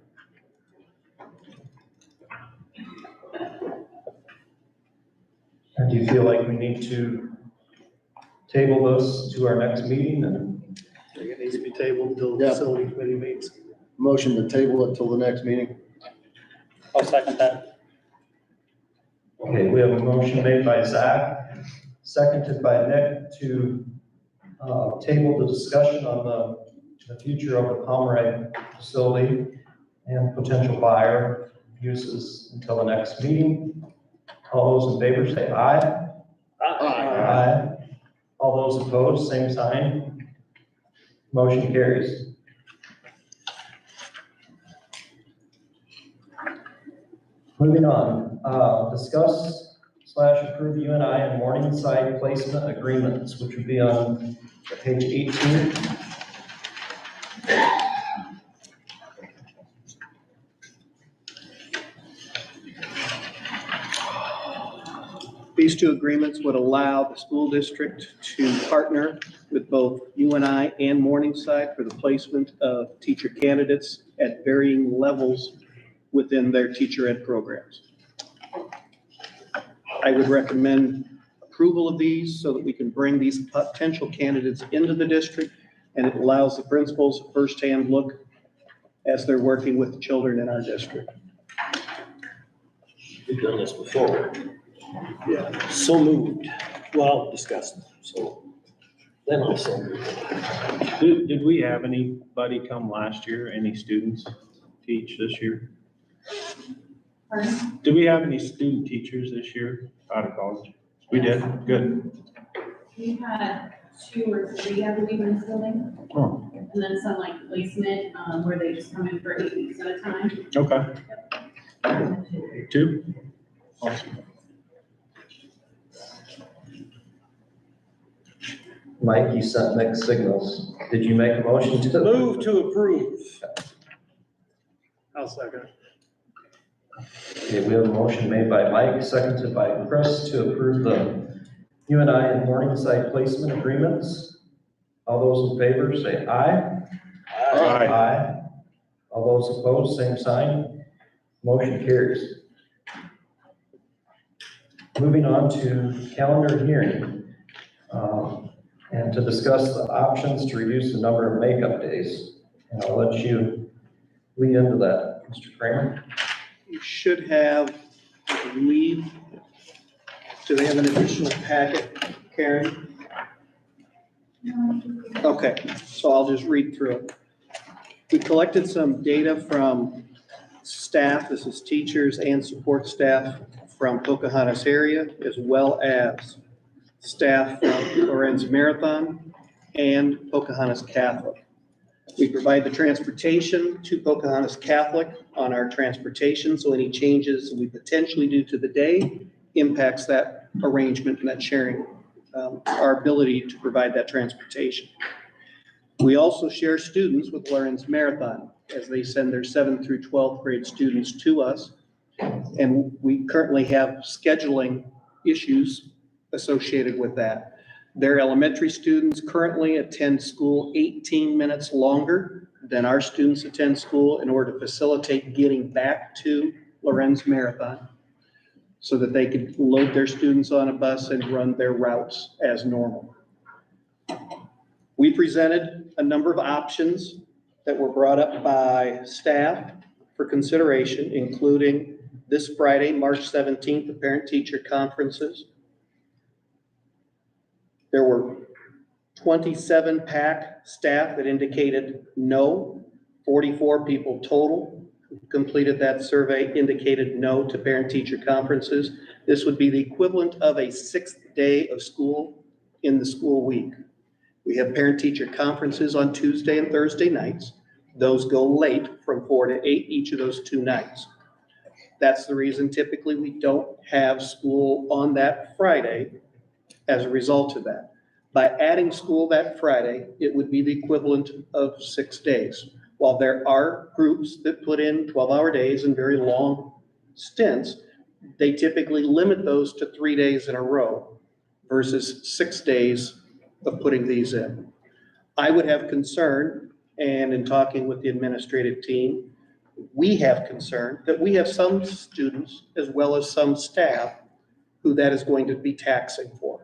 Or do you feel like we need to table this to our next meeting and? I think it needs to be tabled until the Yeah. facility committee meets. Motion to table it till the next meeting. I'll second that. Okay, we have a motion made by Zach, seconded by Nick to table the discussion on the future of the Pomeroy facility and potential buyer uses until the next meeting. All those in favor say aye. Aye. All those opposed, same sign. Motion carries. Moving on, discuss / approve UNI and Morningside placement agreements, which would be on page 18. These two agreements would allow the school district to partner with both UNI and Morningside for the placement of teacher candidates at varying levels within their teacher ed programs. I would recommend approval of these so that we can bring these potential candidates into the district, and it allows the principals a firsthand look as they're working with the children in our district. We've done this before. Yeah. So moved. Well, discussed, so then also. Did we have anybody come last year, any students teach this year? Pardon? Did we have any student teachers this year out of college? We did, good. We've had 2 or 3, I believe, in this building. Oh, And then some like placement, where they just come in for 8 weeks at a time. okay. 2? Awesome. Mike, you sent mixed signals. Did you make a motion to? Move to approve. I'll second it. Okay, we have a motion made by Mike, seconded by Chris to approve the UNI and Morningside placement agreements. All those in favor say aye. Aye. Aye. All those opposed, same sign. Motion carries. Moving on to calendar hearing. And to discuss the options to reduce the number of makeup days. And I'll let you lead into that, Mr. Kramer. You should have, I believe, do they have an additional packet, Karen? Okay, so I'll just read through it. We collected some data from staff, this is teachers and support staff from Pocahontas area, as well as staff from Lorenz Marathon and Pocahontas Catholic. We provide the transportation to Pocahontas Catholic on our transportation, so any changes we potentially do to the day impacts that arrangement and that sharing, our ability to provide that transportation. We also share students with Lorenz Marathon as they send their 7th through 12th grade students to us. And we currently have scheduling issues associated with that. Their elementary students currently attend school 18 minutes longer than our students attend school in order to facilitate getting back to Lorenz Marathon so that they could load their students on a bus and run their routes as normal. We presented a number of options that were brought up by staff for consideration, including this Friday, March 17th, the parent-teacher conferences. There were 27 PAC staff that indicated no. 44 people total who completed that survey indicated no to parent-teacher conferences. This would be the equivalent of a 6th day of school in the school week. We have parent-teacher conferences on Tuesday and Thursday nights. Those go late from 4 to 8 each of those 2 nights. That's the reason typically we don't have school on that Friday as a result of that. By adding school that Friday, it would be the equivalent of 6 days. While there are groups that put in 12-hour days and very long stints, they typically limit those to 3 days in a row versus 6 days of putting these in. I would have concern, and in talking with the administrative team, we have concern that we have some students as well as some staff who that is going to be taxing for.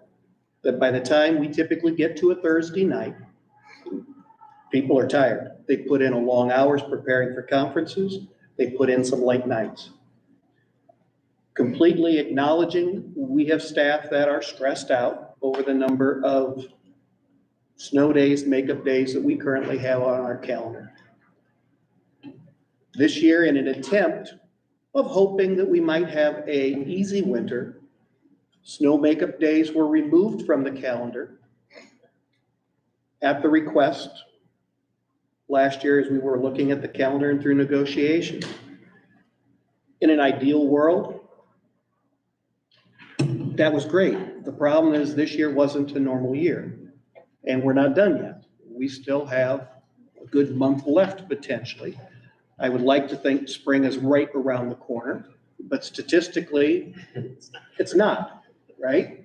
That by the time we typically get to a Thursday night, people are tired. They put in a long hours preparing for conferences. They put in some late nights. Completely acknowledging we have staff that are stressed out over the number of snow days, makeup days that we currently have on our calendar. This year, in an attempt of hoping that we might have an easy winter, snow makeup days were removed from the calendar at the request last year as we were looking at the calendar and through negotiations. In an ideal world, that was great. The problem is this year wasn't a normal year, and we're not done yet. We still have a good month left potentially. I would like to think spring is right around the corner, but statistically, it's not. right?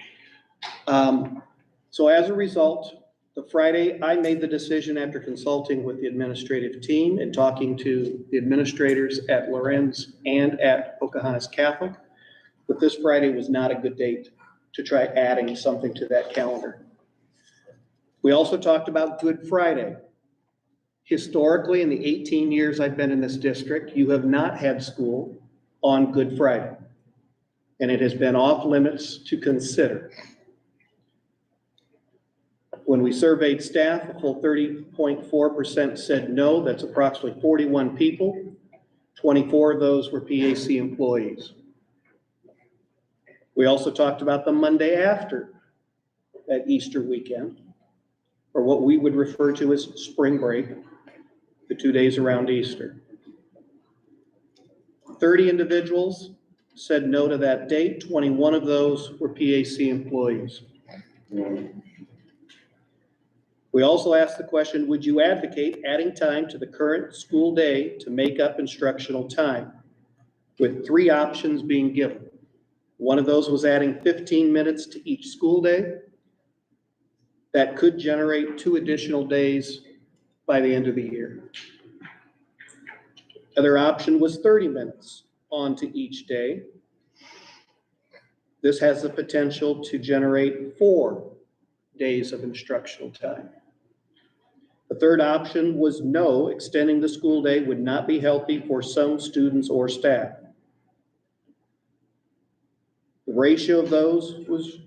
So as a result, the Friday, I made the decision after consulting with the administrative team and talking to the administrators at Lorenz and at Pocahontas Catholic, that this Friday was not a good date to try adding something to that calendar. We also talked about Good Friday. Historically, in the 18 years I've been in this district, you have not had school on Good Friday. And it has been off limits to consider. When we surveyed staff, a full 30.4% said no. That's approximately 41 people. 24 of those were PAC employees. We also talked about the Monday after that Easter weekend, or what we would refer to as spring break, the 2 days around Easter. 30 individuals said no to that date. 21 of those were PAC employees. We also asked the question, would you advocate adding time to the current school day to make up instructional time? With 3 options being given. One of those was adding 15 minutes to each school day. That could generate 2 additional days by the end of the year. Other option was 30 minutes onto each day. This has the potential to generate 4 days of instructional time. The third option was no, extending the school day would not be healthy for some students or staff. The ratio of those was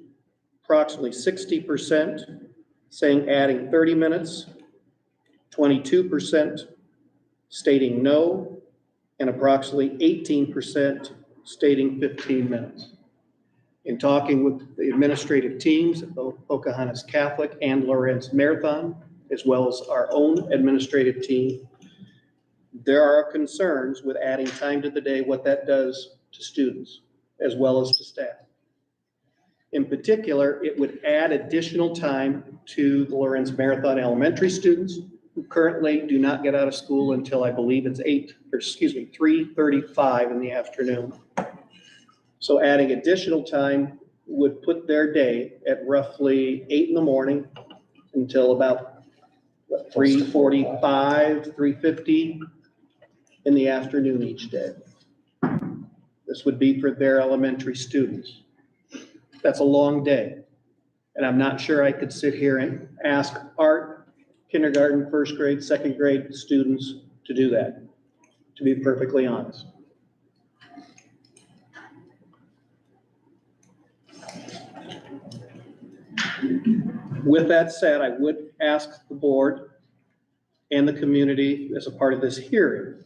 approximately 60% saying adding 30 minutes, 22% stating no, and approximately 18% stating 15 minutes. In talking with the administrative teams at both Pocahontas Catholic and Lorenz Marathon, as well as our own administrative team, there are concerns with adding time to the day, what that does to students, as well as to staff. In particular, it would add additional time to the Lorenz Marathon elementary students who currently do not get out of school until I believe it's 3:35 in the afternoon. So adding additional time would put their day at roughly 8 in the morning until about 3:45, 3:50 in the afternoon each day. This would be for their elementary students. That's a long day. And I'm not sure I could sit here and ask art, kindergarten, first grade, second grade students to do that, to be perfectly honest. With that said, I would ask the board and the community as a part of this hearing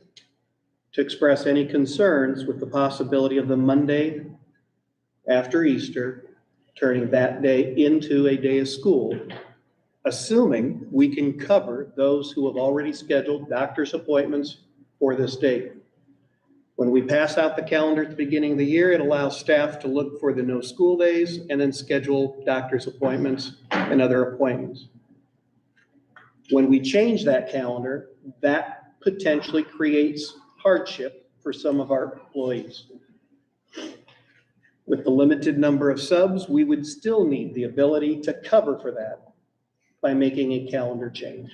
to express any concerns with the possibility of the Monday after Easter turning that day into a day of school, assuming we can cover those who have already scheduled doctor's appointments for this date. When we pass out the calendar at the beginning of the year, it allows staff to look for the no school days and then schedule doctor's appointments and other appointments. When we change that calendar, that potentially creates hardship for some of our employees. With the limited number of subs, we would still need the ability to cover for that by making a calendar change.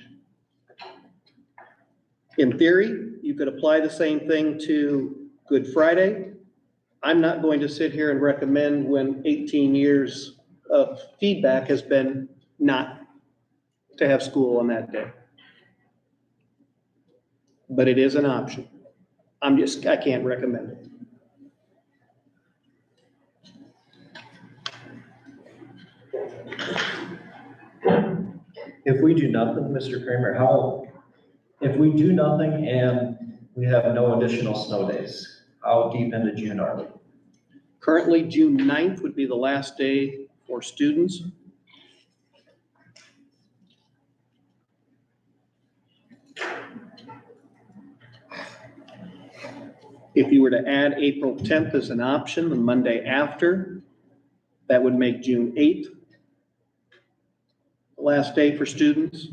In theory, you could apply the same thing to Good Friday. I'm not going to sit here and recommend when 18 years of feedback has been not to have school on that day. But it is an option. I can't recommend it. If we do nothing, Mr. Kramer, if we do nothing and we have no additional snow days, how deep into June are we? Currently, June 9th would be the last day for students. If you were to add April 10th as an option, the Monday after, that would make June 8th the last day for students.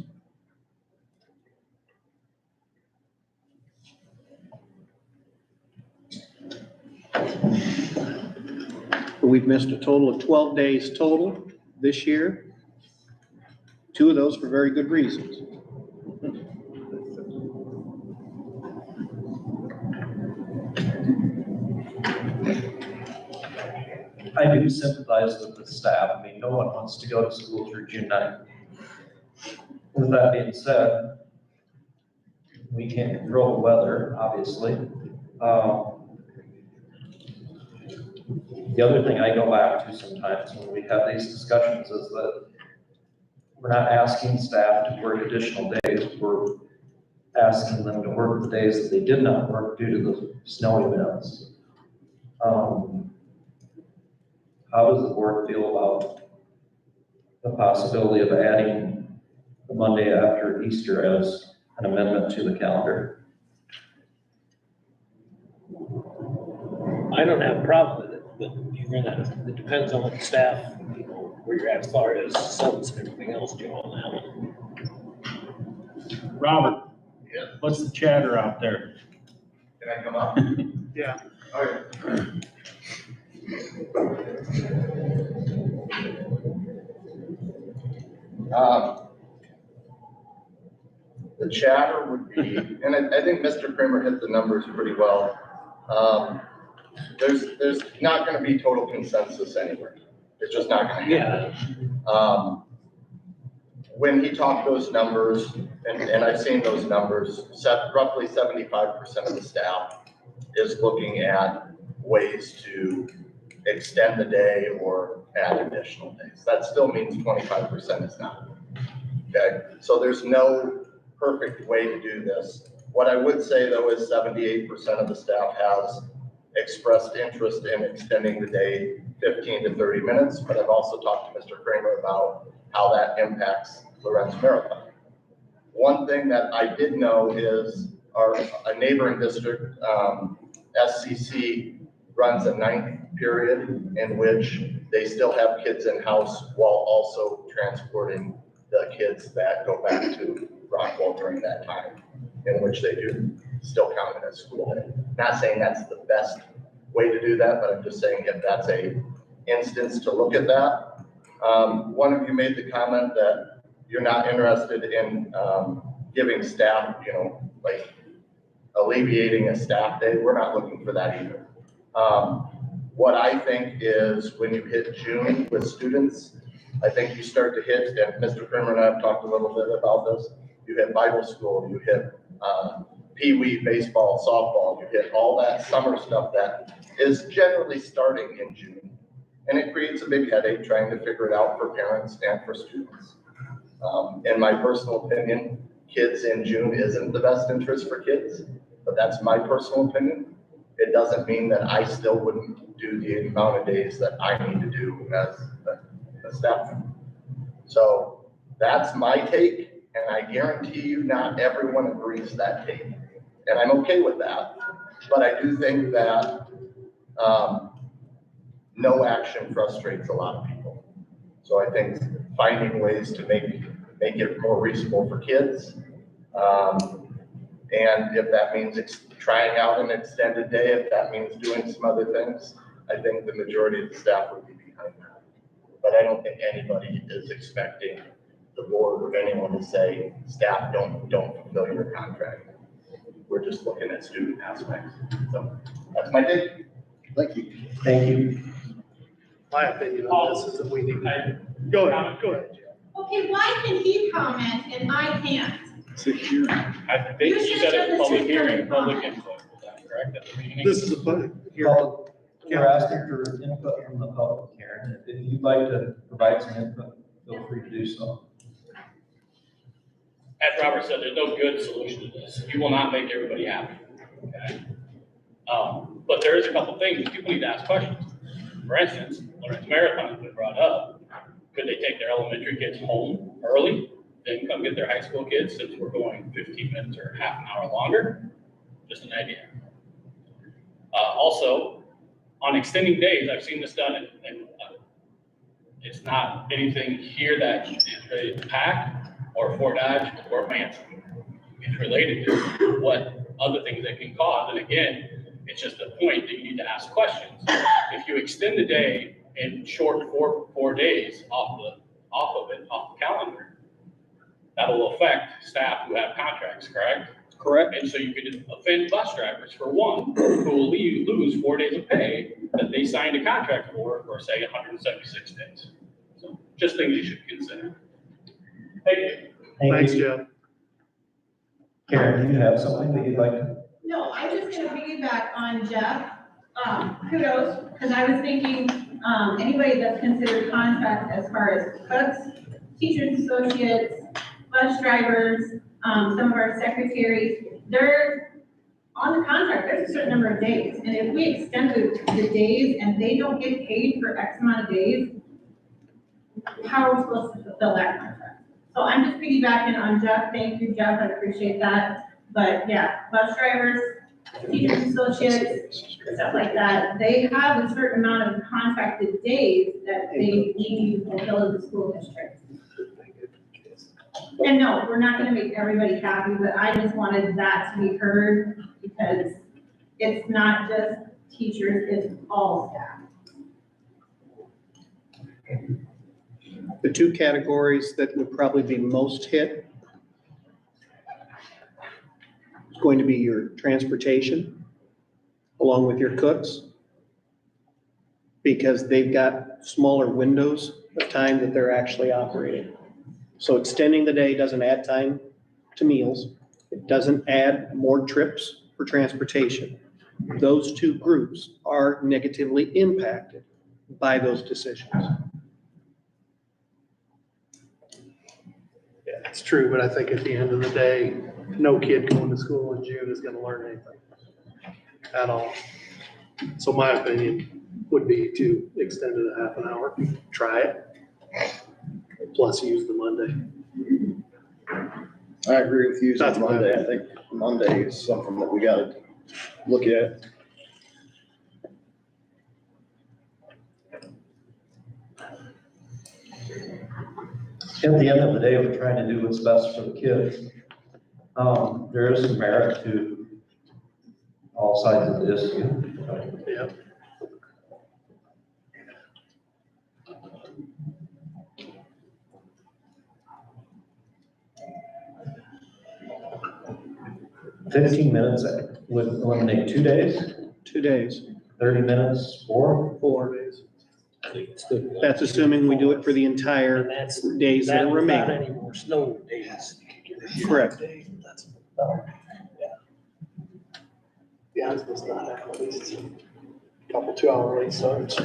we've missed a total of 12 days total this year. 2 of those for very good reasons. I do sympathize with the staff. I mean, no one wants to go to school through June 9th. With that being said, we can't control the weather, obviously. The other thing I go back to sometimes when we have these discussions is that we're not asking staff to work additional days. We're asking them to work the days that they did not work due to the snow events. How does the board feel about the possibility of adding the Monday after Easter as an amendment to the calendar? I don't have a problem with it, but it depends on what the staff, where you're at as far as subs and everything else, Joe, on that one. Robert? Yeah. What's the chatter out there? Can I come up? Yeah. Okay. The chatter would be, and I think Mr. Kramer hit the numbers pretty well. There's not gonna be total consensus anywhere. It's just not gonna happen. When he talked those numbers, and I've seen those numbers, roughly 75% of the staff is looking at ways to extend the day or add additional days. That still means 25% is not. Okay, so there's no perfect way to do this. What I would say though is 78% of the staff has expressed interest in extending the day 15 to 30 minutes, but I've also talked to Mr. Kramer about how that impacts Lorenz Marathon. One thing that I did know is a neighboring district, SCC, runs a 9th period in which they still have kids in-house while also transporting the kids that go back to Rockwell during that time, in which they do still count it as school day. Not saying that's the best way to do that, but I'm just saying if that's a instance to look at that. One of you made the comment that you're not interested in giving staff, like alleviating a staff day. We're not looking for that either. What I think is when you hit June with students, I think you start to hit, and Mr. Kramer and I have talked a little bit about this, you hit Bible school, you hit Pee-wee, baseball, softball, you hit all that summer stuff that is generally starting in June. And it creates a big headache trying to figure it out for parents and for students. In my personal opinion, kids in June isn't the best interest for kids, but that's my personal opinion. It doesn't mean that I still wouldn't do the amount of days that I need to do as a staff member. So that's my take, and I guarantee you not everyone agrees that take. And I'm okay with that, but I do think that no action frustrates a lot of people. So I think finding ways to make it more reasonable for kids, and if that means trying out an extended day, if that means doing some other things, I think the majority of the staff would be behind that. But I don't think anybody is expecting the board or anyone to say, staff, don't fulfill your contract. We're just looking at student aspects. So that's my take. Thank you. Thank you. My opinion on this is that we need to, go ahead. Okay, why can he comment and I can't? I think you said it was public hearing, public input, is that correct, at the beginning? This is a public Well, we're asking for input from the public, Karen. If you'd like to provide some input, feel free to do so. As Robert said, there's no good solution to this. You will not make everybody happy, okay? But there is a couple things people need to ask questions. For instance, Lorenz Marathon has been brought up. Could they take their elementary kids home early, then come get their high school kids since we're going 15 minutes or half an hour longer? Just an idea. Also, on extending days, I've seen this done, and it's not anything here that is ready to pack or Fort Dodge or Manson. It's related to what other things that can cause. And again, it's just a point that you need to ask questions. If you extend the day and shorten four days off the calendar, that'll affect staff who have contracts, correct? Correct. And so you could offend bus drivers for one, who will lose 4 days of pay that they signed a contract for say 176 days. So just things you should consider. Thank you. Thanks, Jeff. Karen, do you have something that you'd like to? No, I'm just gonna piggyback on Jeff. Kudos, because I was thinking, anybody that's considered contract as far as cooks, teachers, associates, bus drivers, some of our secretaries, they're on the contract, there's a certain number of days. And if we extend the days and they don't get paid for X amount of days, how are we supposed to fulfill that contract? So I'm just piggybacking on Jeff. Thank you, Jeff, I appreciate that. But yeah, bus drivers, teachers, associates, stuff like that, they have a certain amount of contracted days that they need to fulfill as a school district. And no, we're not gonna make everybody happy, but I just wanted that to be heard because it's not just teachers, it's all staff. The two categories that would probably be most hit is going to be your transportation, along with your cooks, because they've got smaller windows of time that they're actually operating. So extending the day doesn't add time to meals. It doesn't add more trips for transportation. Those two groups are negatively impacted by those decisions. Yeah, it's true, but I think at the end of the day, no kid going to school in June is gonna learn anything at all. So my opinion would be to extend it a half an hour, try it. Plus use the Monday. I agree with you That's on my Monday. I think Monday is something that we gotta look at. At the end of the day, we're trying to do what's best for the kids. There is some merit to all sides of this. Yeah. $15 minutes would eliminate 2 days, 2 days. 30 minutes, 4. 4 days. That's assuming we do it for the entire And that's, days that are without remaining. any more snow days. Correct. Yeah, it's just not have at least a couple 2-hour late starts.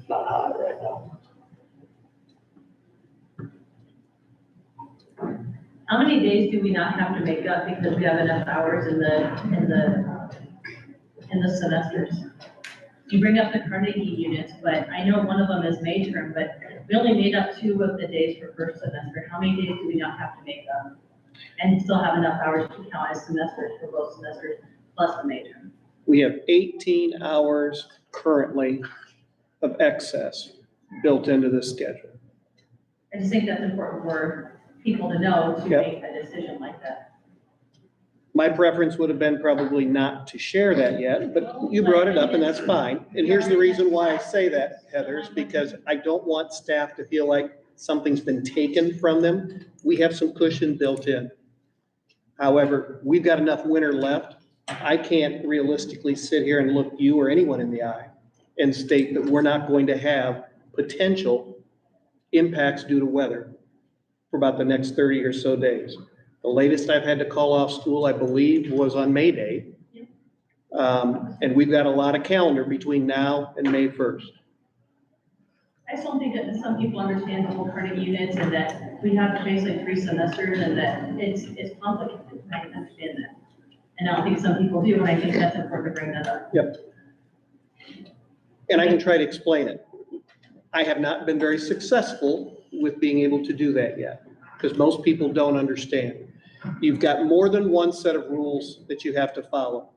Not hot right now. How many days do we not have to make up because we have enough hours in the semesters? You bring up the Carnegie units, but I know one of them is May term, but we only made up 2 of the days for first semester. How many days do we not have to make up? And still have enough hours to count as semesters for both semesters plus the May term? We have 18 hours currently of excess built into this schedule. I just think that's important for people to know to Yep. make a decision like that. My preference would have been probably not to share that yet, but you brought it up and that's fine. And here's the reason why I say that, Heather, is because I don't want staff to feel like something's been taken from them. We have some cushion built in. However, we've got enough winter left. I can't realistically sit here and look you or anyone in the eye and state that we're not going to have potential impacts due to weather for about the next 30 or so days. The latest I've had to call off school, I believe, was on May Day. And we've got a lot of calendar between now and May 1st. I just don't think that some people understand the whole Carnegie units and that we have basically 3 semesters and that it's complicated. I understand that. And I don't think some people do, and I think that's important to bring that up. Yep. And I can try to explain it. I have not been very successful with being able to do that yet, because most people don't understand. You've got more than one set of rules that you have to follow.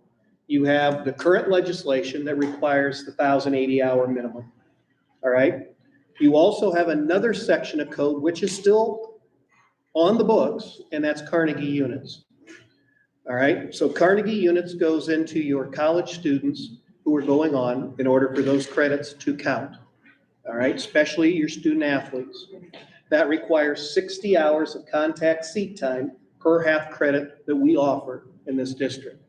You have the current legislation that requires the 1,080-hour minimum, all right? You also have another section of code which is still on the books, and that's Carnegie units. All right, so Carnegie units goes into your college students who who are going on in order for those credits to count. All right, especially your student athletes. That requires 60 hours of contact seat time per half credit that we offer in this district.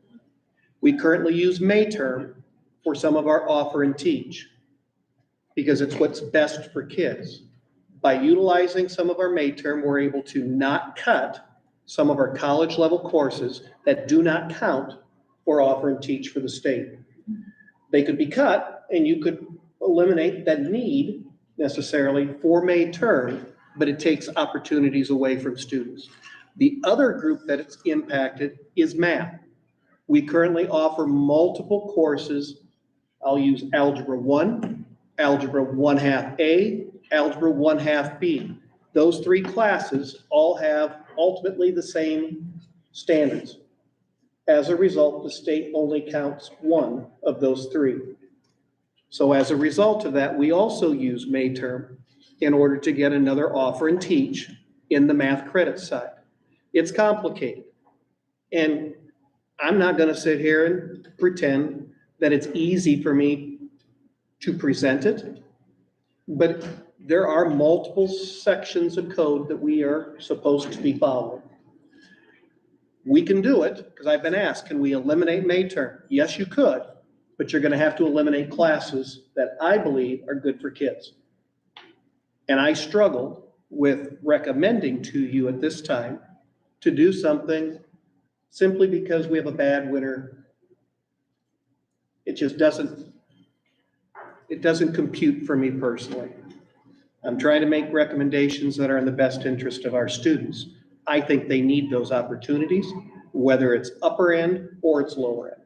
We currently use May term for some of our offer and teach because it's what's best for kids. By utilizing some of our May term, we're able to not cut some of our college level courses that do not count for offer and teach for the state. They could be cut and you could eliminate that need necessarily for May term, but it takes opportunities away from students. The other group that it's impacted is math. We currently offer multiple courses. I'll use Algebra 1, Algebra 1/2 A, Algebra 1/2 B. Those three classes all have ultimately the same standards. As a result, the state only counts one of those three. So as a result of that, we also use May term in order to get another offer and teach in the math credit side. It's complicated. And I'm not going to sit here and pretend that it's easy for me to present it, but there are multiple sections of code that we are supposed to be following. We can do it because I've been asked, can we eliminate May term? Yes, you could, but you're going to have to eliminate classes that I believe are good for kids. And I struggle with recommending to you at this time to do something simply because we have a bad winter. It just doesn't compute for me personally. I'm trying to make recommendations that are in the best interest of our students. I think they need those opportunities, whether it's upper end or it's lower end.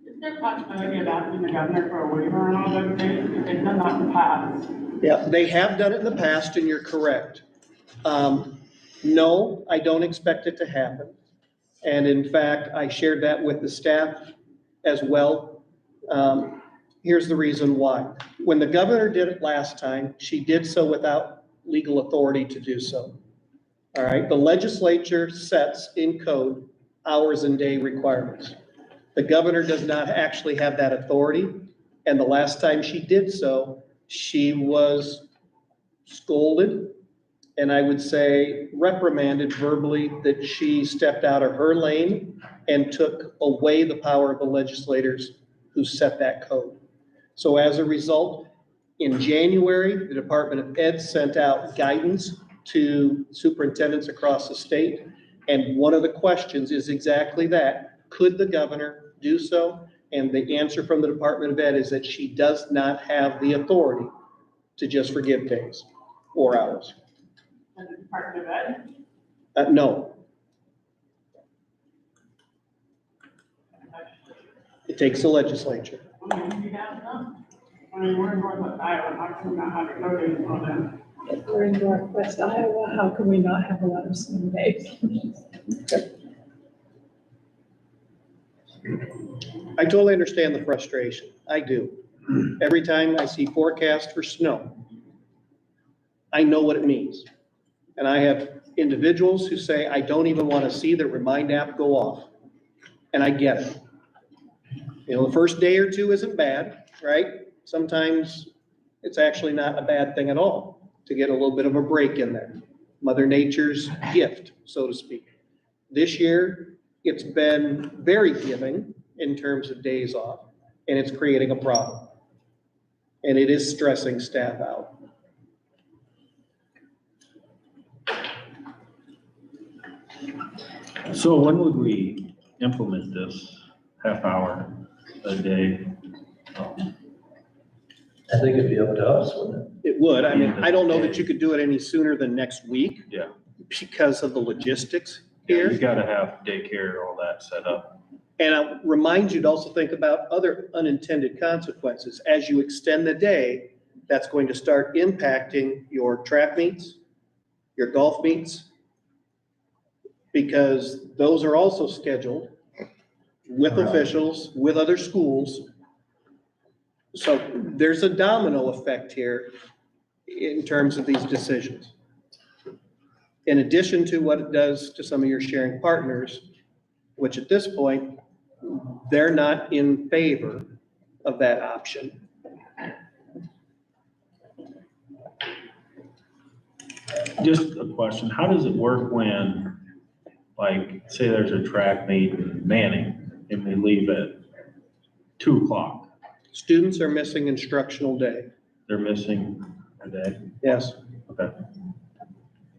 Is there a possibility of asking the governor for a waiver on all those days? Because they've done that in the past. Yeah, they have done it in the past and you're correct. No, I don't expect it to happen. And in fact, I shared that with the staff as well. Here's the reason why. When the governor did it last time, she did so without legal authority to do so. All right, the legislature sets in code hours and day requirements. The governor does not actually have that authority. And the last time she did so, she was scolded, and I would say reprimanded verbally that she stepped out of her lane and took away the power of the legislators who set that code. So as a result, in January, the Department of Ed sent out guidance to superintendents across the state. And one of the questions is exactly that. Could the governor do so? And the answer from the Department of Ed is that she does not have the authority to just forgive days or hours. And the Department of Ed? No. It takes the legislature. I mean, you have some. I mean, we're in Northwest Iowa, how can we not have no days on them? We're in Northwest Iowa, how can we not have a lot of snow days? I totally understand the frustration. I do. Every time I see forecast for snow, I know what it means. And I have individuals who say, I don't even want to see the Remind app go off. And I get it. You know, the first day or two isn't bad, right? Sometimes it's actually not a bad thing at all to get a little bit of a break in there. Mother Nature's gift, so to speak. This year, it's been very giving in terms of days off, and it's creating a problem. And it is stressing staff out. So when would we implement this half hour a day? I think it'd be up to us, wouldn't it? It would. I mean, I don't know that you could do it any sooner than next week. Yeah. Because of the logistics Yeah, here. you gotta have daycare, all that set up. And I'll remind you to also think about other unintended consequences. As you extend the day, that's going to start impacting your track meets, your golf meets, because those are also scheduled with officials, with other schools. So there's a domino effect here in terms of these decisions. In addition to what it does to some of your sharing partners, which at this point, they're not in favor of that option. Just a question, how does it work when, like, say there's a track meet in Manning and they leave at 2:00? Students are missing instructional day. They're missing a day? Yes. Okay.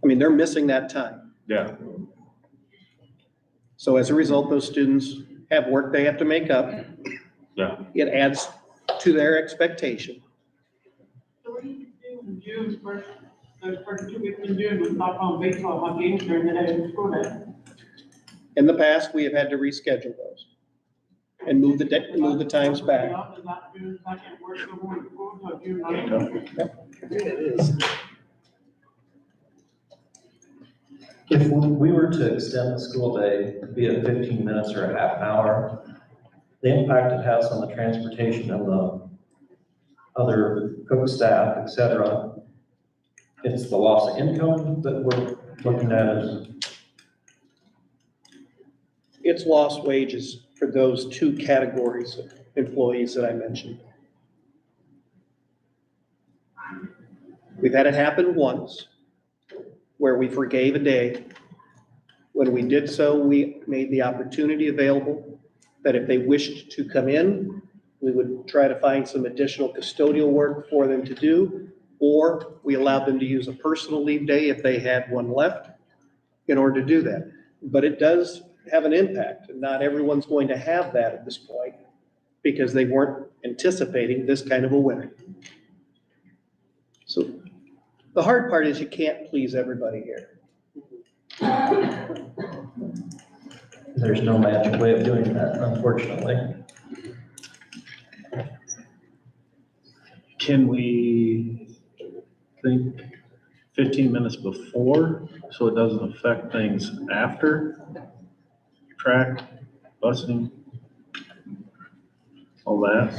I mean, they're missing that time. Yeah. So as a result, those students have work they have to make up. Yeah. It adds to their expectation. So what do you do in June, the first 2 weeks in June, with stop on baseball, how games during the day of school day? In the past, we have had to reschedule those and move the times back. Is that June 2nd, work still going to school until June 9th? It is. If we were to extend the school day, be it 15 minutes or a half an hour, the impact it has on the transportation and the other cook staff, et cetera, it's the loss of income that we're looking at as. It's lost wages for those two categories of employees that I mentioned. We've had it happen once where we forgave a day. When we did so, we made the opportunity available that if they wished to come in, we would try to find some additional custodial work for them to do, or we allowed them to use a personal leave day if they had one left in order to do that. But it does have an impact, and not everyone's going to have that at this point because they weren't anticipating this kind of a winter. So the hard part is you can't please everybody here. There's no magic way of doing that, unfortunately. Can we think 15 minutes before, so it doesn't affect things after? Track, busing, all that?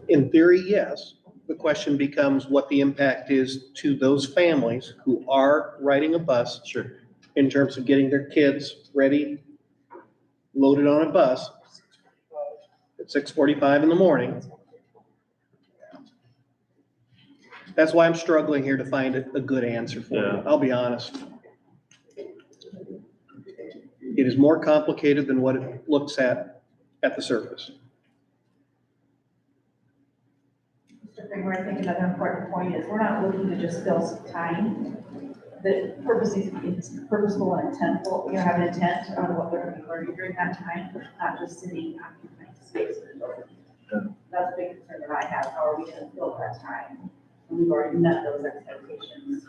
In theory, yes. The question becomes what the impact is to those families who are riding a bus. Sure. In terms of getting their kids ready, loaded on a bus at 6:45 in the morning. That's why I'm struggling here to find a good answer for you. Yeah. I'll be honest. It is more complicated than what it looks at the surface. Mr. Kramer, I think another important point is we're not looking to just fill some time. The purpose is purposeful and intentful, you know, have an intent on what they're going to be learning during that time, not just sitting occupying space. That's a big concern that I have. How are we going to fill that time? And we've already met those expectations.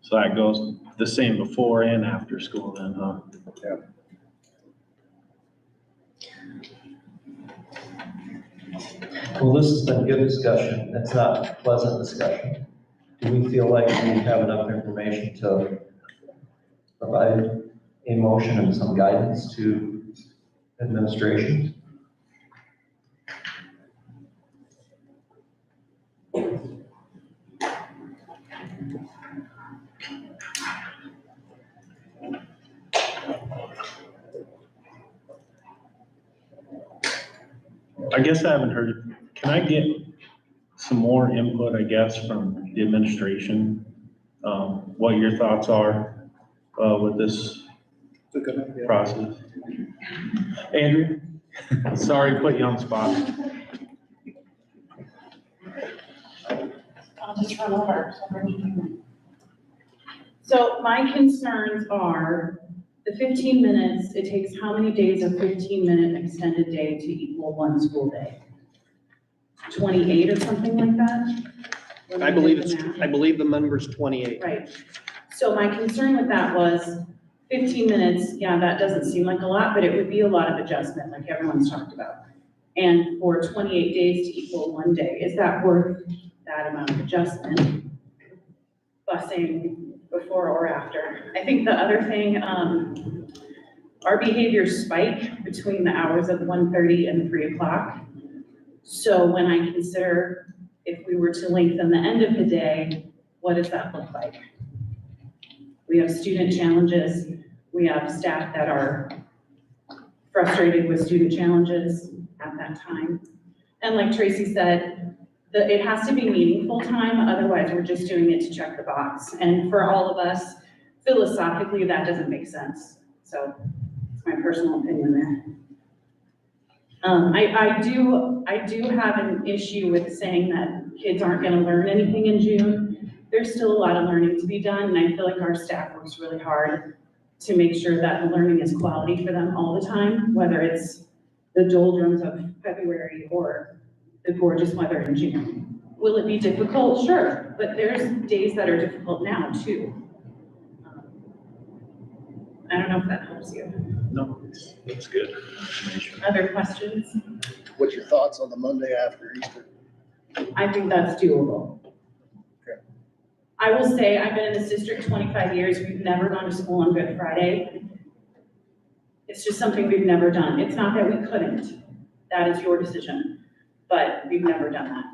So that goes the same before and after school then, huh? Yeah. Well, this has been good discussion. It's not pleasant discussion. Do we feel like we have enough information to provide a motion and some guidance to administration? I guess I haven't heard, can I get some more input, I guess, from the administration? What your thoughts are, with this process? Andrew, sorry to put you on the spot. I'll just run over. So my concerns are the 15 minutes, it takes how many days of 15-minute extended day to equal one school day? 28 or something like that? When I did believe the it's, math. I believe the number's 28. Right. So my concern with that was 15 minutes, yeah, that doesn't seem like a lot, but it would be a lot of adjustment like everyone's talked about. And for 28 days to equal one day, is that worth that amount of adjustment? Busing before or after. I think the other thing, our behaviors spike between the hours of 1:30 and 3 o'clock. So when I consider if we we were to lengthen the end of the day, what does that look like? We have student challenges, we have staff that are frustrated with student challenges at that time. And like Tracy said, it has to be meaningful time, otherwise we're just doing it to check the box. And for all of us, philosophically, that doesn't make sense. So it's my personal opinion there. I do have an issue with saying that kids aren't gonna learn anything in June. There's still a lot of learning to be done, and I feel like our staff works really hard to make sure that the learning is quality for them all the time, whether it's the doldrums of February or the gorgeous weather in June. Will it be difficult? Sure, but there's days that are difficult now too. I don't know if that helps you. No, that's good. Other questions? What's your thoughts on the Monday after Easter? I think that's doable. Okay. I will say, I've been in this district 25 years, we've never gone to school on Good Friday. It's just something we've never done. It's not that we couldn't, that is your decision, but we've never done that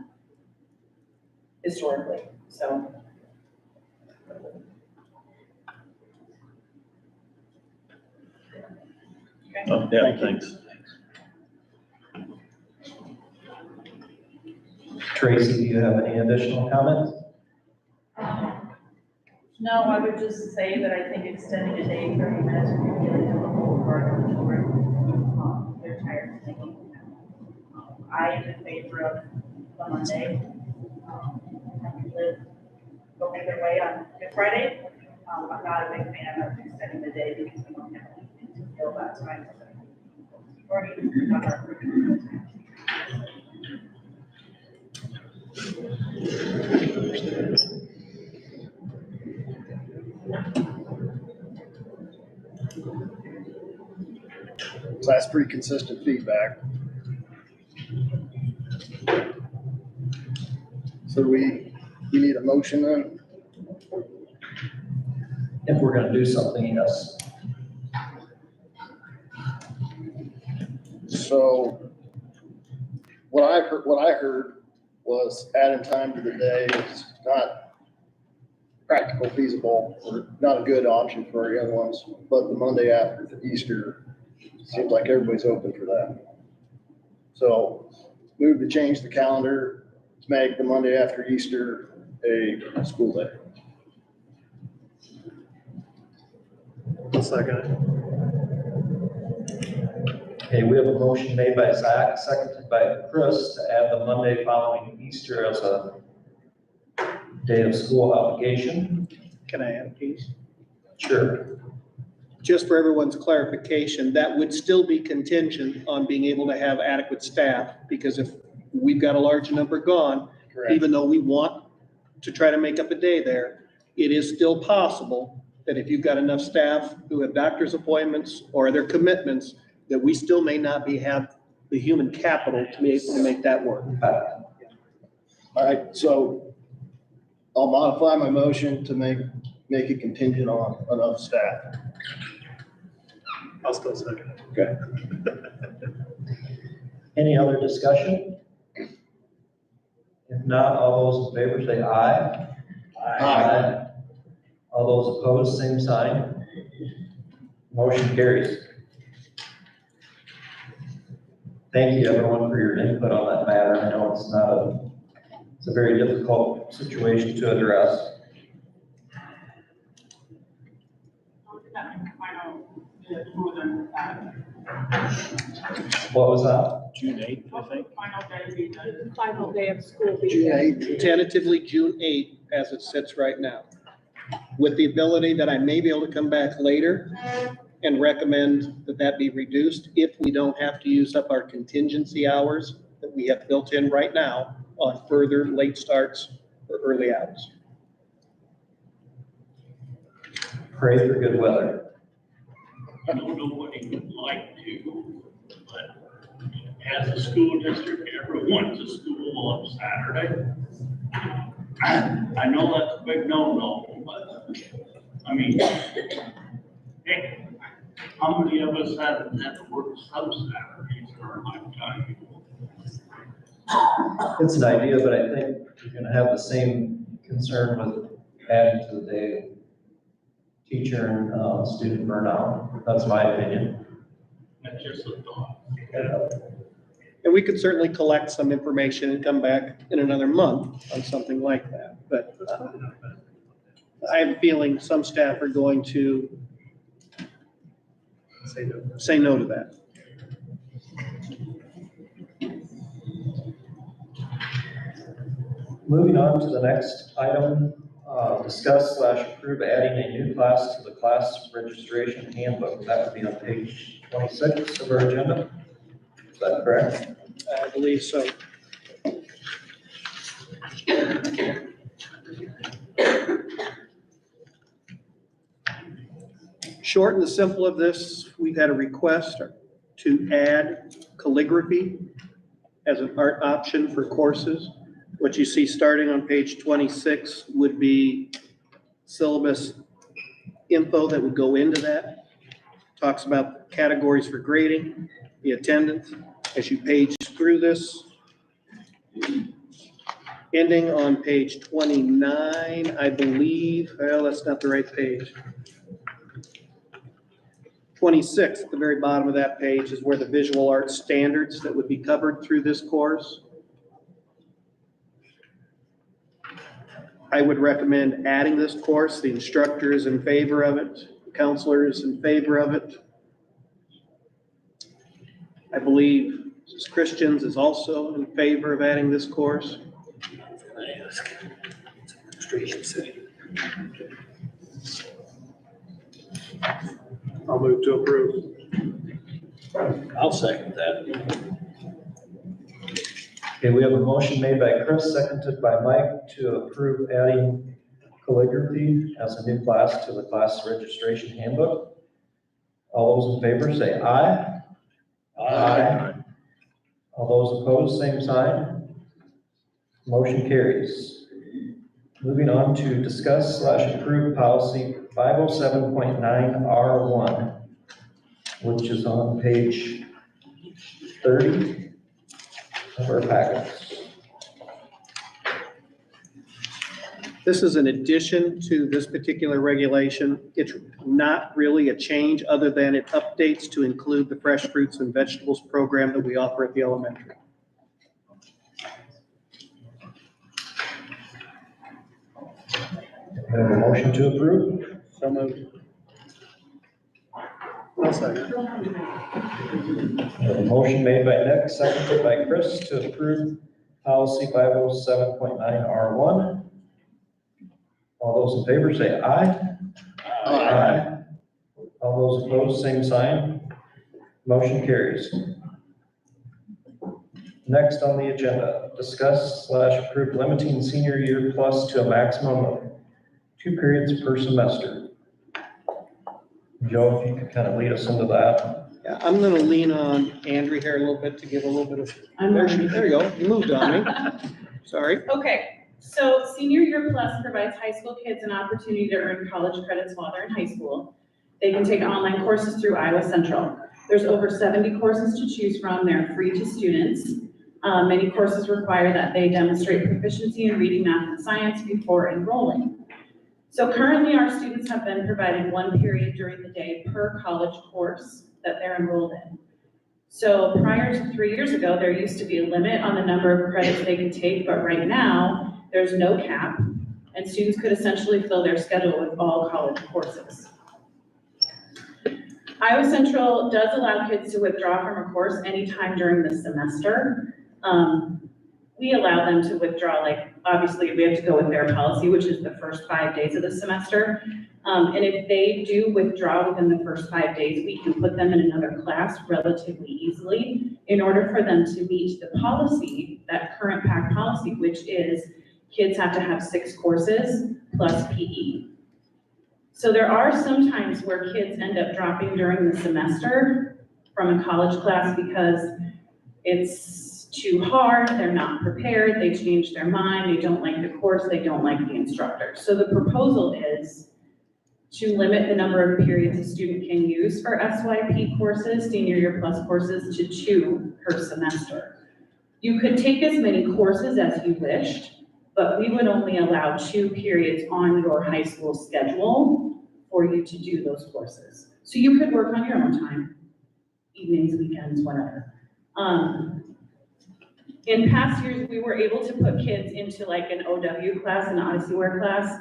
historically, so. Oh, yeah, thanks. Tracy, do you have any additional comments? No, I would just say that I think extending a day 30 minutes would be really difficult for our children. They're tired of thinking. I am in favor of the Monday. I could live, go either way on Good Friday. I'm not a big fan of extending the day because we don't have anything to feel that time. Or even not our So that's pretty consistent feedback. So we need a motion then? If we're gonna do something, yes. So what I heard was adding time to the day is not practical, feasible, or not a good option for our young ones. But the Monday after Easter, seems like everybody's open for that. So move to change the calendar to make the Monday after Easter a school day. I'll second it. Okay, we have a motion made by Zach, seconded by Chris to add the Monday following Easter as a day of school obligation. Can I add, please? Sure. Just for everyone's clarification, that would still be contingent on being able to have adequate staff, because if we've got a large number gone, even though we want to try to make up a day there, it is still possible that if you've got enough staff who have doctor's appointments or other commitments, that we still may not have the human capital to be able to make that work. All right, so I'll modify my motion to make it contingent on enough staff. I'll still second it. Okay. Any other discussion? If not, all those in favor say aye. Aye. All those opposed, same sign. Motion carries. Thank you, everyone, for your input on that matter. I know it's a very difficult situation to address. What was that? June 8th, I think. Final day of school. June 8th. Tentatively June 8th, as it sits right now, with the ability that I may be able to come back later and recommend that that be reduced if we don't have to use up our contingency hours that we have built in right now on further late starts or early hours. Pray for good weather. I know nobody would like to, but as a school district, everyone's a school on Saturday. I know that's a big no-no, but, I mean, hey, how many of us have to work some Saturdays in our lifetime? It's an idea, but I think you're gonna have the same concern with adding to the day teacher and student burnout. That's my opinion. That's just a thought. And we could certainly collect some information and come back in another month on something like that. But I have a feeling some staff are going to say no to that. Moving on to the next item, discuss/approve adding a new class to the class registration handbook. That would be on page 26 of our agenda. Is that correct? I believe so. Short and the simple of this, we've had a request to add calligraphy as an art option for courses. What you see starting on page 26 would be syllabus info that would go into that. Talks about categories for grading, the attendance, as you page through this. Ending on page 29, I believe, well, that's not the right page. 26, at the very bottom of that page, is where the visual arts standards that would be covered through this course. I would recommend adding this course. The instructor is in favor of it. The counselor is in favor of it. I believe Mrs. Christians is also in favor of adding this course. I'll move to approve. I'll second that. Okay, we have a motion made by Chris, seconded by Mike to approve adding calligraphy as a new class to the class registration handbook. All those in favor say aye. Aye. All those opposed, same sign. Motion carries. Moving on to discuss/approve policy 507.9R1, which is on page 30 of our packets. This is an addition to this particular regulation. It's not really a change other than it updates to include the fresh fruits and vegetables program that we offer at the elementary. We have a motion to approve. So moved. I'll second. We have a motion made by Nick, seconded by Chris to approve policy 507.9R1. All those in favor say aye. Aye. All those opposed, same sign. Motion carries. Next on the agenda, discuss/approve limiting senior year plus to a maximum of 2 periods per semester. Joe, if you could kind of lead us into that. Yeah, I'm gonna lean on Andrea here a little bit to give a little bit of, I'm there ready. you go, you moved on me. Sorry. Okay, so Senior Year Plus provides high school kids an opportunity to earn college credits while they're in high school. They can take online courses through Iowa Central. There's over 70 courses to choose from. They're free to students. Many courses require that they demonstrate proficiency in reading, math, and science before enrolling. So currently, our students have been provided 1 period during the day per college course that they're enrolled in. So prior to 3 years ago, there used to be a limit on the number of credits they could take, but right now, there's no cap, and students could essentially fill their schedule with all college courses. Iowa Central does allow kids to withdraw from a course anytime during the semester. We allow them to withdraw, like, obviously, we have to go with their policy, which is the first 5 days of the semester. And if they do withdraw within the first 5 days, we can put them in another class relatively easily in order for them to meet the policy, that current PAC policy, which is kids have to have 6 courses plus PE. So there are some times where kids end up dropping during the semester from a college class because it's too hard, they're not prepared, they change their mind, they don't like the course, they don't like the instructor. So the proposal is to limit the number of periods a student can use for SYP courses, Senior Year Plus courses, to 2 per semester. You could take as many courses as you wished. but we would only allow 2 periods on your high school schedule for you to do those courses. So you could work on your own time, evenings, weekends, whatever. In past years, we were able to put kids into like an OW class, an Odyssey Wear class,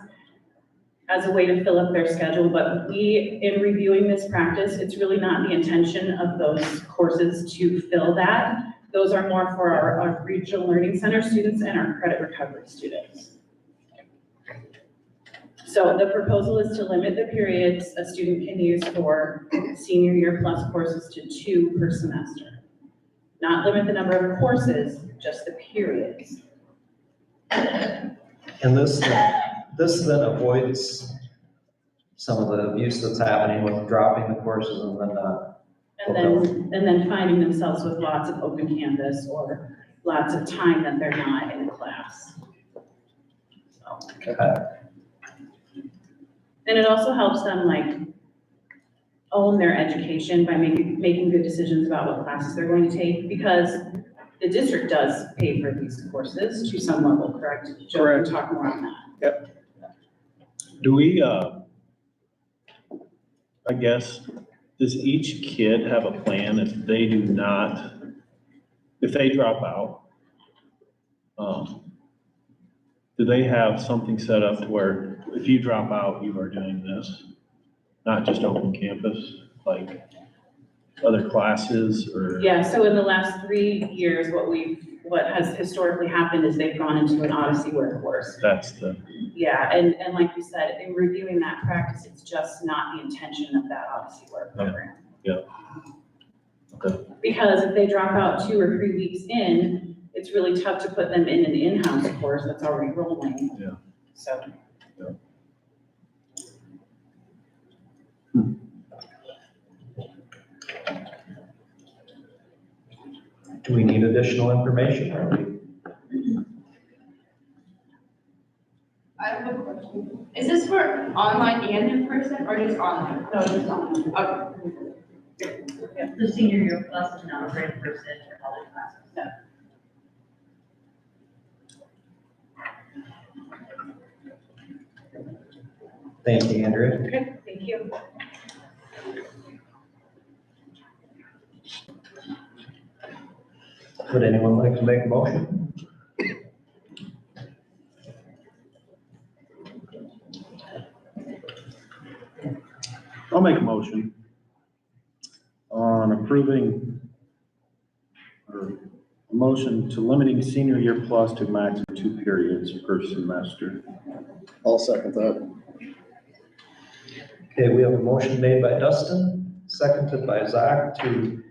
as a way to fill up their schedule, but in reviewing this practice, it's really not the intention of those courses to fill that. Those are more for our regional learning center students and our credit recovery students. So the proposal is to limit the periods a student can use for senior year plus courses to 2 per semester. Not limit the number of courses, just the periods. And this then avoids some of the abuse that's happening with dropping the courses and then not. And then finding themselves with lots of open canvas or lots of time that they're not in class. So. And it also helps them like own their education by making good decisions about what classes they're going to take, because the district does pay for these courses to some level, correct? Joe, Correct. talk more on that. Yep. Do we, I guess, does each kid have a plan if they do not, if they drop out? Do they have something set up to where if you drop out, you are doing this? Not just open campus, like other classes or? Yeah, so in the last 3 years, what has historically happened is they've gone into an Odyssey Wear course. That's the. Yeah, and like you said, in reviewing that practice, it's just not the intention of that Odyssey Wear program. Yeah. Okay. Because if they drop out 2 or 3 weeks in, it's really tough to put them in an in-house course that's already rolling. Yeah. So. Yeah. Do we need additional information or we? I have a question. Is this for online and in person or just online? No, just online. Okay. The senior year plus is now in person for college classes. Yeah. Thank you, Andrea. Okay, thank you. Would anyone like to make a motion? I'll make a motion on approving or a motion to limiting senior year plus to max of 2 periods per semester. I'll second that. Okay, we have a motion made by Dustin, seconded by Zach to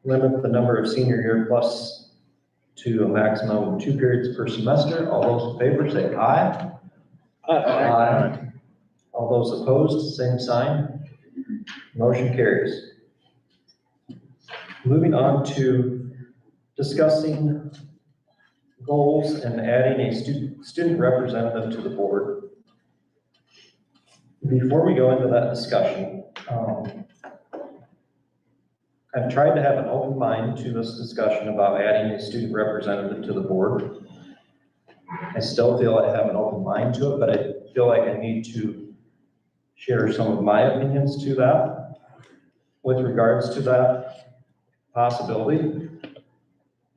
limit the number of senior year plus to a maximum of 2 periods per semester. All those in favor say aye. Aye. All those opposed, same sign. Motion carries. Moving on to discussing goals and adding a student representative to the board. Before we go into that discussion, I've tried to have an open mind to this discussion about adding a student representative to the board. I still feel I have an open mind to it, but I feel like I need to share some of my opinions to that with regards to that possibility.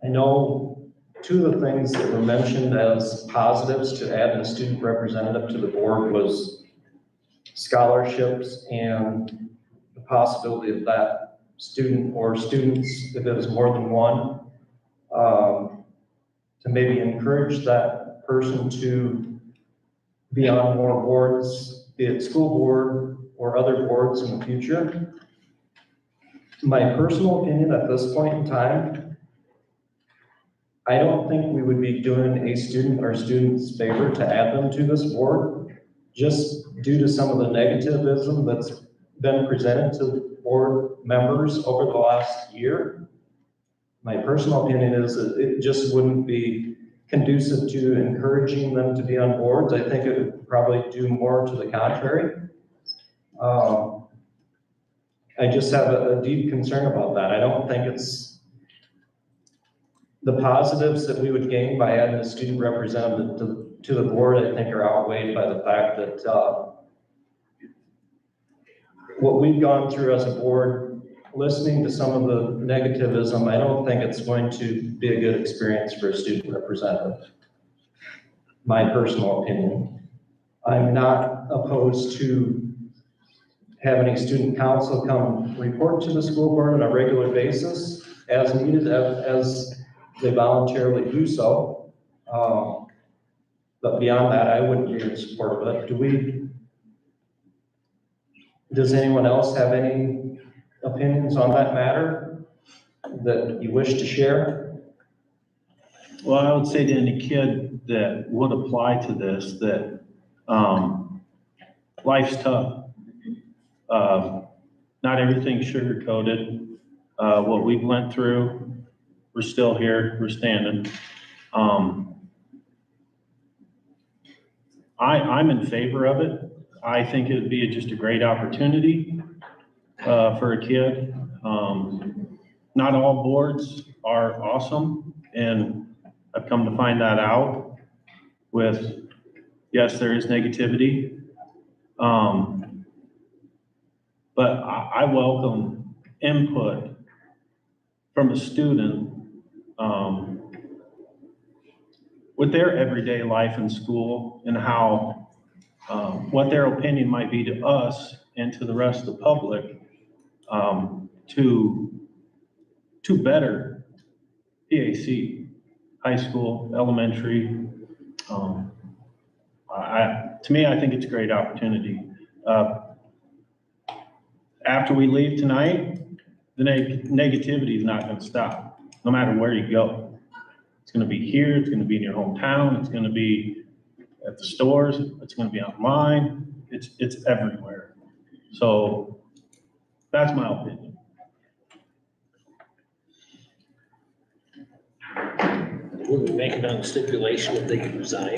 I know 2 of the things that were mentioned as positives to add a student representative to the board was scholarships and the possibility of that student or students, if it is more than one, to maybe encourage that person to be on more boards, be it school board or other boards in the future. My personal opinion at this point in time, I don't think we would be doing a student or student's favor to add them to this board, just due to some of the negativism that's been presented to board members over the last year. My personal opinion is that it just wouldn't be conducive to encouraging them to be on boards. I think it would probably do more to the contrary. I just have a deep concern about that. I don't think it's the positives that we would gain by adding a student representative to the board, I think are outweighed by the fact that, what we've gone through as a board, listening to some of the negativism, I don't think it's going to be a good experience for a student representative. My personal opinion. I'm not opposed to having a student council come report to the school board on a regular basis as needed, as they voluntarily do so. But beyond that, I wouldn't be in support of it. Does anyone else have any opinions on that matter that you wish to share? Well, I would say to any kid that would apply to this, that life's tough. Not everything's sugar-coated. What we've went through, we're still here, we're standing. I'm in favor of it. I think it'd be just a great opportunity for a kid. Not all boards are awesome, and I've come to find that out with, yes, there is negativity. But I welcome input from a student with their everyday life in school and how, what their opinion might be to us and to the rest of the public to better PAC, high school, elementary. To me, I think it's a great opportunity. After we leave tonight, the negativity is not going to stop, no matter where you go. It's going to be here, it's going to be in your hometown, it's going to be at the stores, it's going to be online, it's everywhere. So that's my opinion. Would we make it on stipulation that they could resign?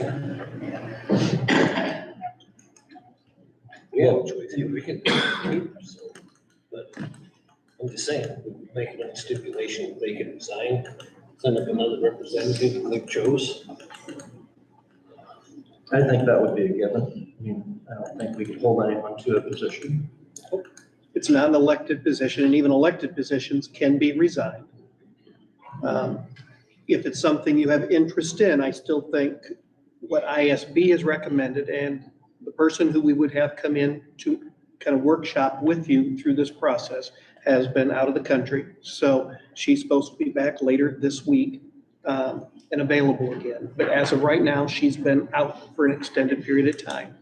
Yeah, with you, we can, so, but I'm just saying, we make it on stipulation that they can resign, send up another representative they chose. I think that would be a given. I mean, I don't think we could hold anyone to a position. It's not an elected position, and even elected positions can be resigned. If it's something you have interest in, I still think what ISB has recommended and the person who we would have come in to kind of workshop with you through this process has been out of the country. So she's supposed to be back later this week and available again. But as of right now, she's been out for an extended period of time.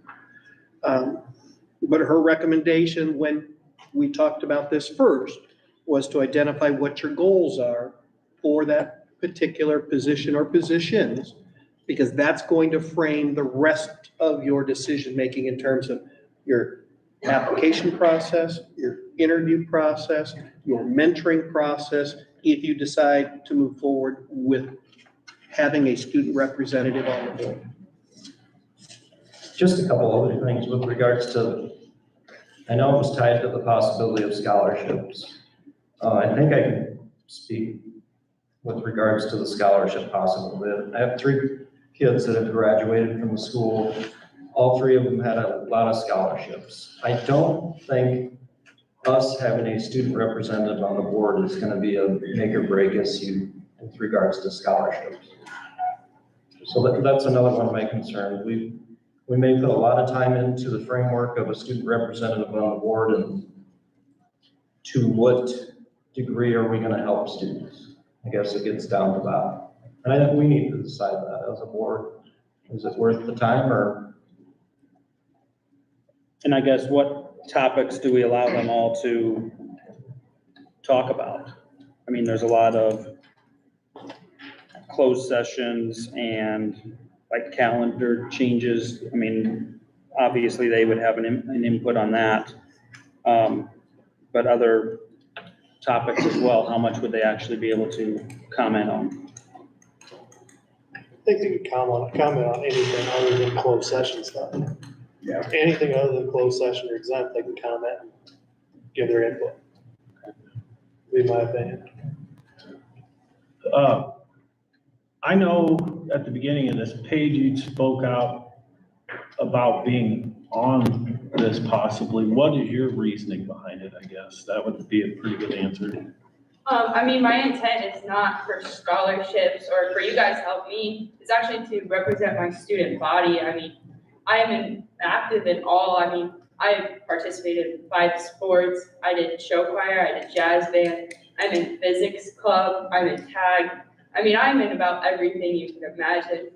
But her recommendation when we talked about this first was to identify what your goals are for that particular position or positions, because that's going to frame the rest of your decision-making in terms of your application process, your interview process, your mentoring process, if you decide to move forward with having a student representative on the board. Just a couple other things with regards to, I know it was tied to the possibility of scholarships. I think I can speak with regards to the scholarship possibility. I have 3 kids that have graduated from the school. All 3 of them had a lot of scholarships. I don't think us having a student representative on the board is going to be a make or break issue with regards to scholarships. So that's another one of my concerns. We may put a lot of time into the framework of a student representative on the board, and to what degree are we going to help students? I guess it gets down to that. And I think we need to decide that as a board. Is it worth the time or? And I guess what topics do we allow them all to talk about? I mean, there's a lot of closed sessions and like calendar changes. I mean, obviously they would have an input on that. But other topics as well, how much would they actually be able to comment on? I think they could comment on anything other than closed session stuff. Yeah. Anything other than closed session or exempt, they can comment and give their input. Be my opinion. I know at the beginning of this page, you spoke out about being on this possibly. What is your reasoning behind it, I guess? That would be a pretty good answer. I mean, my intent is not for scholarships or for you guys to help me. It's actually to represent my student body. I mean, I am active in all, I mean, I participated in 5 sports. I did show choir, I did jazz band, I'm in physics club, I'm in tag. I mean, I'm in about everything you can imagine.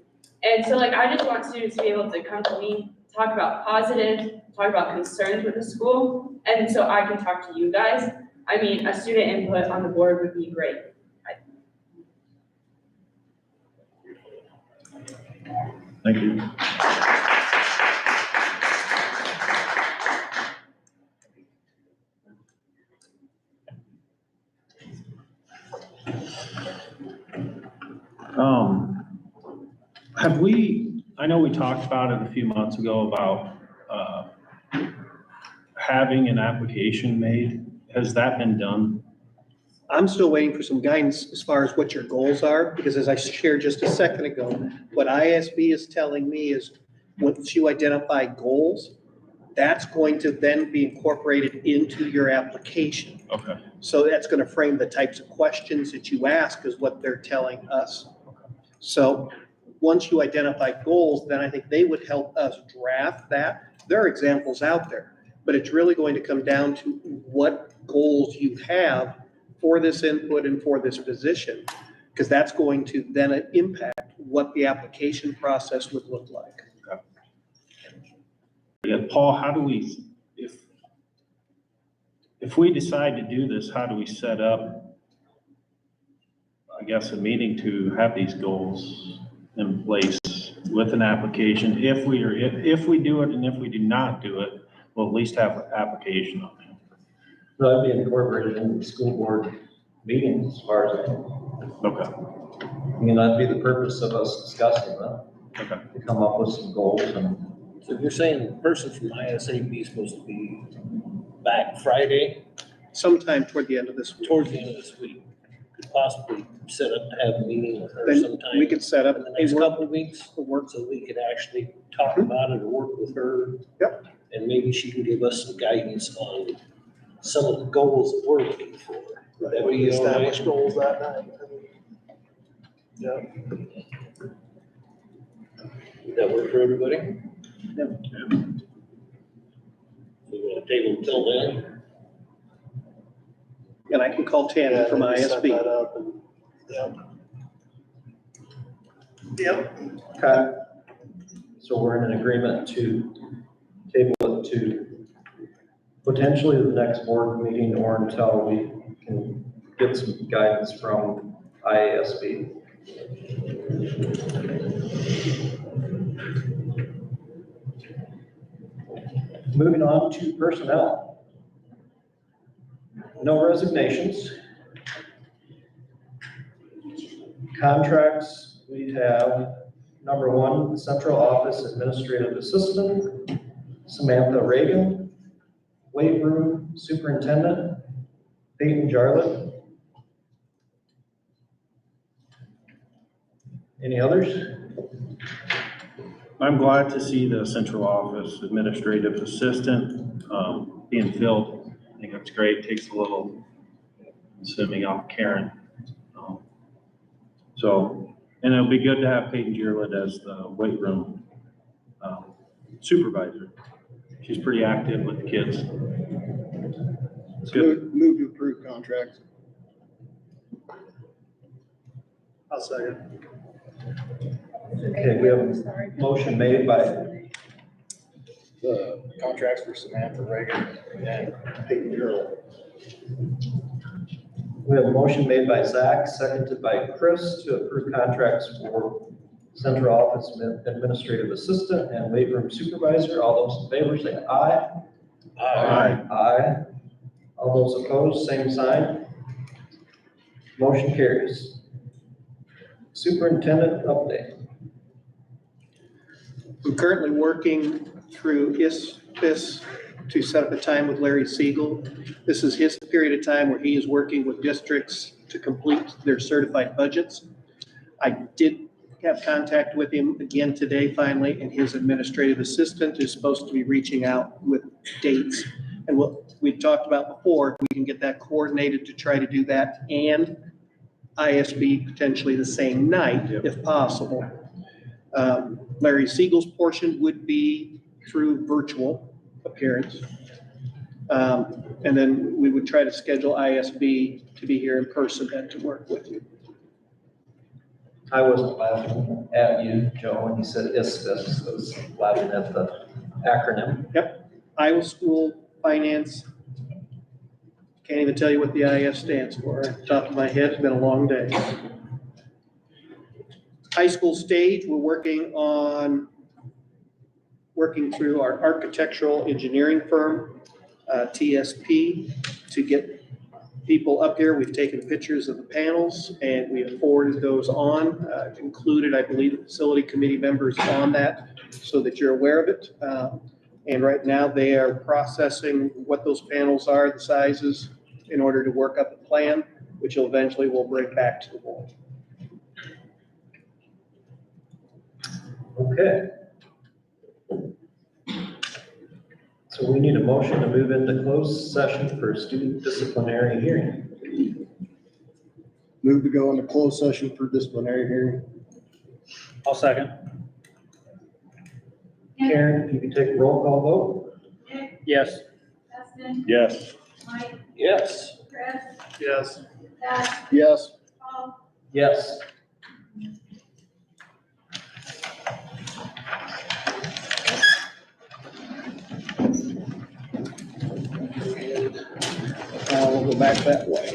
And so like, I just want students to be able to come to me, talk about positive, talk about concerns with the school, and so I can talk to you guys. I mean, a student input on the board would be great. Thank you. Have we, I know we talked about it a few months ago about having an application made. Has that been done? I'm still waiting for some guidance as far as what your goals are, because as I shared just a second ago, what ISB is telling me is once you identify goals, that's going to then be incorporated into your application. Okay. So that's going to frame the types of questions that you ask is what they're telling us. So once you identify goals, then I think they would help us draft that. There are examples out there, but it's really going to come down to what goals you have for this input and for this position, because that's going to then impact what the application process would look like. Okay. Yeah, Paul, how do we, if we decide to do this, how do we set up, I guess, a meeting to have these goals in place with an application? If we do it, and if we do not do it, we'll at least have an application on it. That'd be incorporated in the school board meetings as far as I know. Okay. I mean, that'd be the purpose of us discussing that. Okay. To come up with some goals and. So you're saying the person from ISAB is supposed to be back Friday? Sometime toward the end of this week. Towards the end of this week. Could possibly set up to have a meeting with her Then sometime. we could set up in the next couple of weeks, so we could actually talk about it or work with her. Yep. And maybe she can give us some guidance on some of the goals that we're looking for. That We be all right? establish goals that night. Yeah. Would that work for everybody? Yep. We want to table until then? And I can call Tammy from Yeah, set ISB. that up and- Yep. Yep. Okay. So we're in an agreement to table it to potentially the next board meeting or until we can get some guidance from IASB. Moving on to personnel. No resignations. Contracts, we have number 1, Central Office Administrative Assistant, Samantha Reagan. Weight Room Superintendent, Peyton Jarlett. Any others? I'm glad to see the central office administrative assistant being filled. I think that's great. Takes a little assuming off Karen. So, and it'll be good to have Peyton Jarlett as the weight room supervisor. She's pretty active with the kids. It's good. Move to approve contracts. I'll second. Okay, we have a motion made by, The contracts for Samantha Reagan and Peyton Earl. we have a motion made by Zach, seconded by Chris to approve contracts for Central Office Administrative Assistant and Weight Room Supervisor. All those in favor say aye. Aye. Aye. All those opposed, same sign. Motion carries. Superintendent update. I'm currently working through ISPIS to set up a time with Larry Siegel. This is his period of time where he is working with districts to complete their certified budgets. I did have contact with him again today finally, and his administrative assistant is supposed to be reaching out with dates. And what we talked about before, we can get that coordinated to try to do that and ISB potentially the same night if possible. Larry Siegel's portion would be through virtual appearance. And then we would try to schedule ISB to be here in person then to work with you. I wasn't laughing at you, Joe, when you said ISPIS. I was laughing at the acronym. Yep, Iowa School Finance. Can't even tell you what the IS stands for. Off the top of my head, it's been a long day. High school stage, we're working through our architectural engineering firm, TSP, to get people up here. We've taken pictures of the panels and we have forwarded those on, included, I believe, the facility committee members on that so that you're aware of it. And right now they are processing what those panels are, the sizes, in order to work up a plan, which eventually we'll bring back to the board. Okay. So we need a motion to move into closed session for student disciplinary hearing. Move to go into closed session for disciplinary hearing. I'll second. Karen, if you could take a roll call vote? Nick, Yes. Dustin, Yes. Mike, Yes. Chris, Yes. Zach, Yes. Paul. Yes. We'll go back that way.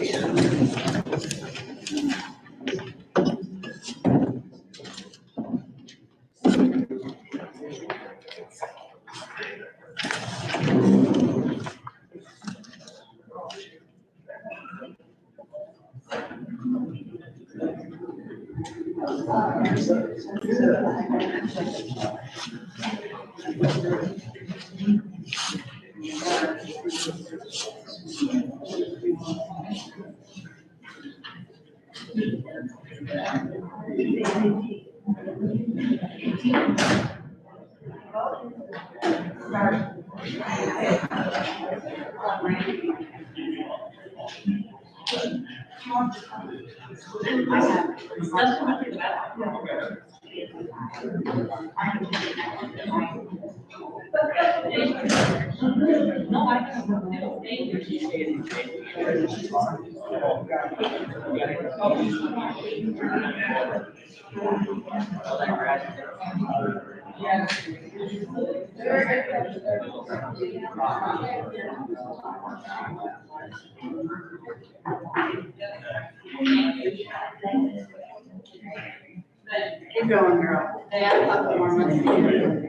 Keep going, girl. They have a couple more months to do.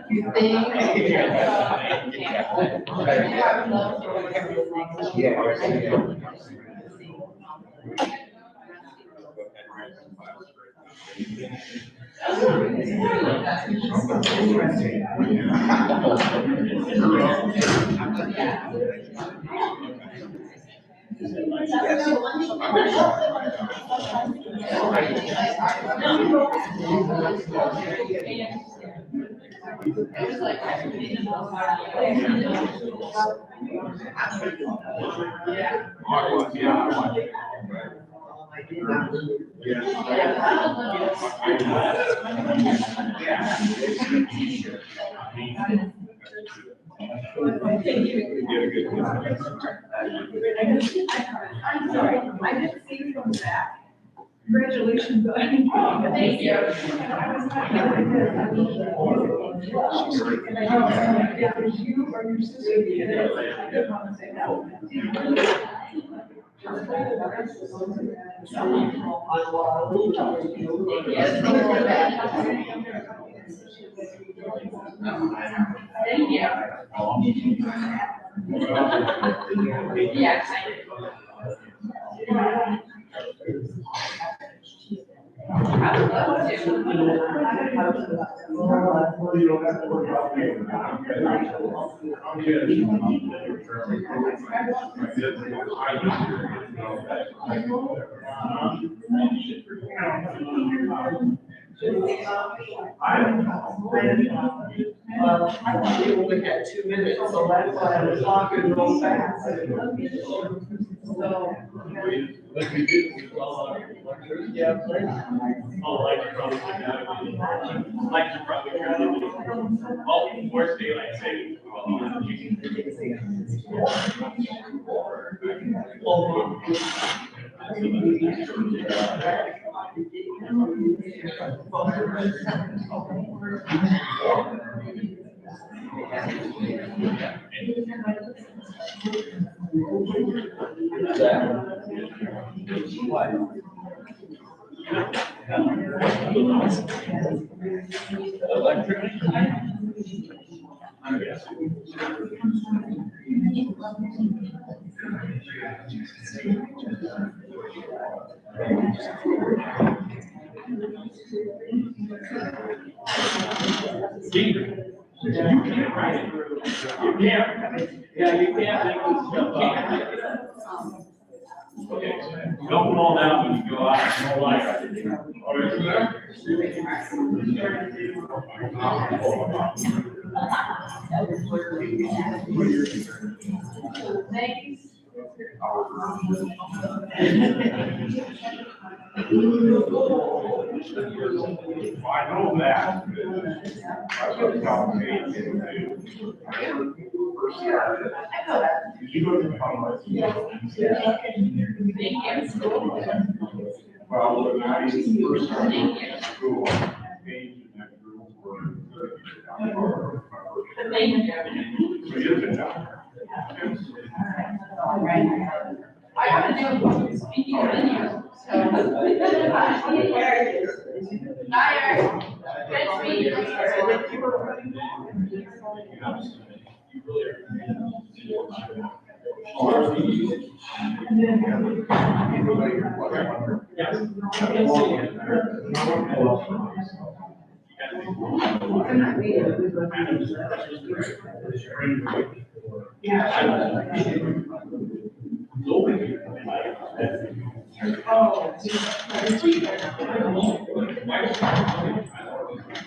You think? I'm sorry, I didn't see you from the back. Congratulations. Thank you. You or your Thank you. Yes, I did. We only had 2 minutes, so that's why I was talking real fast. So. Yeah. Oh, oh, worst daylight saving. Yeah, you can't make this stuff up. Okay, don't fall down when you go out, no light. Thanks. I know that. You go to the Pocahontas. Well, when I first started school, Paige and that group were. All right. I want to know, speaking of venues, so. Hi, Eric. Good to meet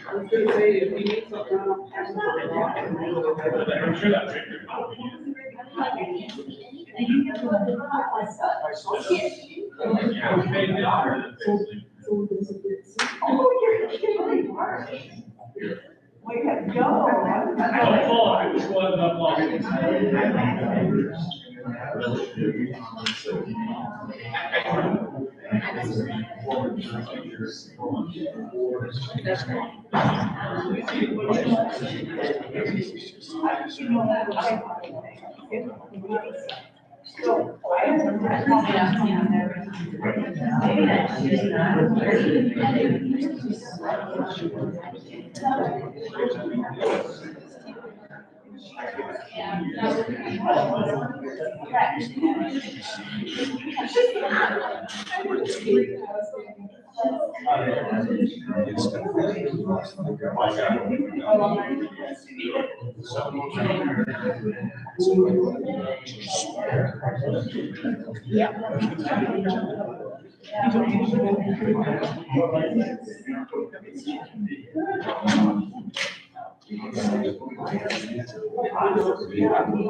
I was gonna say, if we need something, I'll pass Oh, you're kidding. Way to go. I just wasn't up long.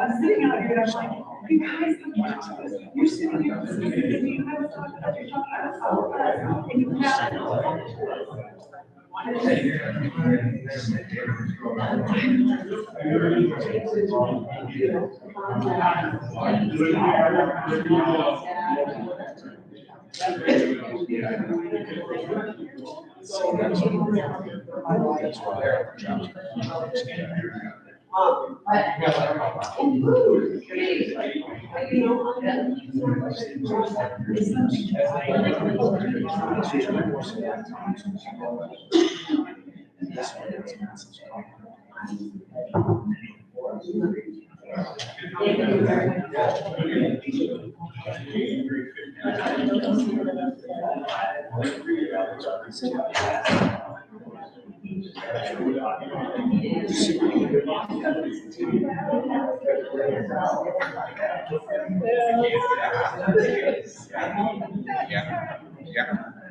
I'm sitting out here, I'm like, you guys, you're sitting here, you guys talking about your talking about all that, and you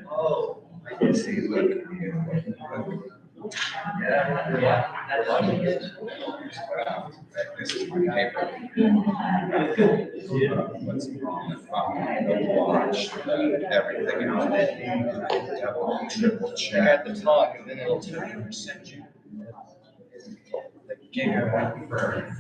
Oh, I can see, look. This is my paper. What's wrong with watch everything on it. Double, triple check at the top, and then it'll tell you send you. The gigabyte for.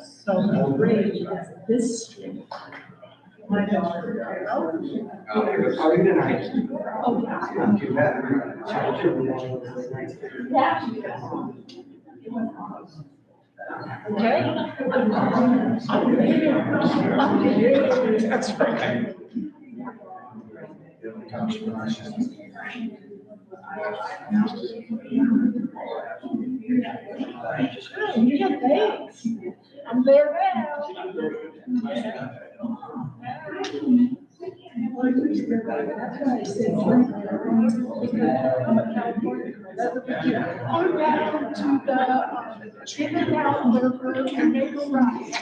So great, this. My daughter. How are you tonight? Oh, Not too bad. Okay. That's right. Yeah, thanks. I'm there now. That's why I said. I'm a California. I'm back to the chicken out burger and maple rice.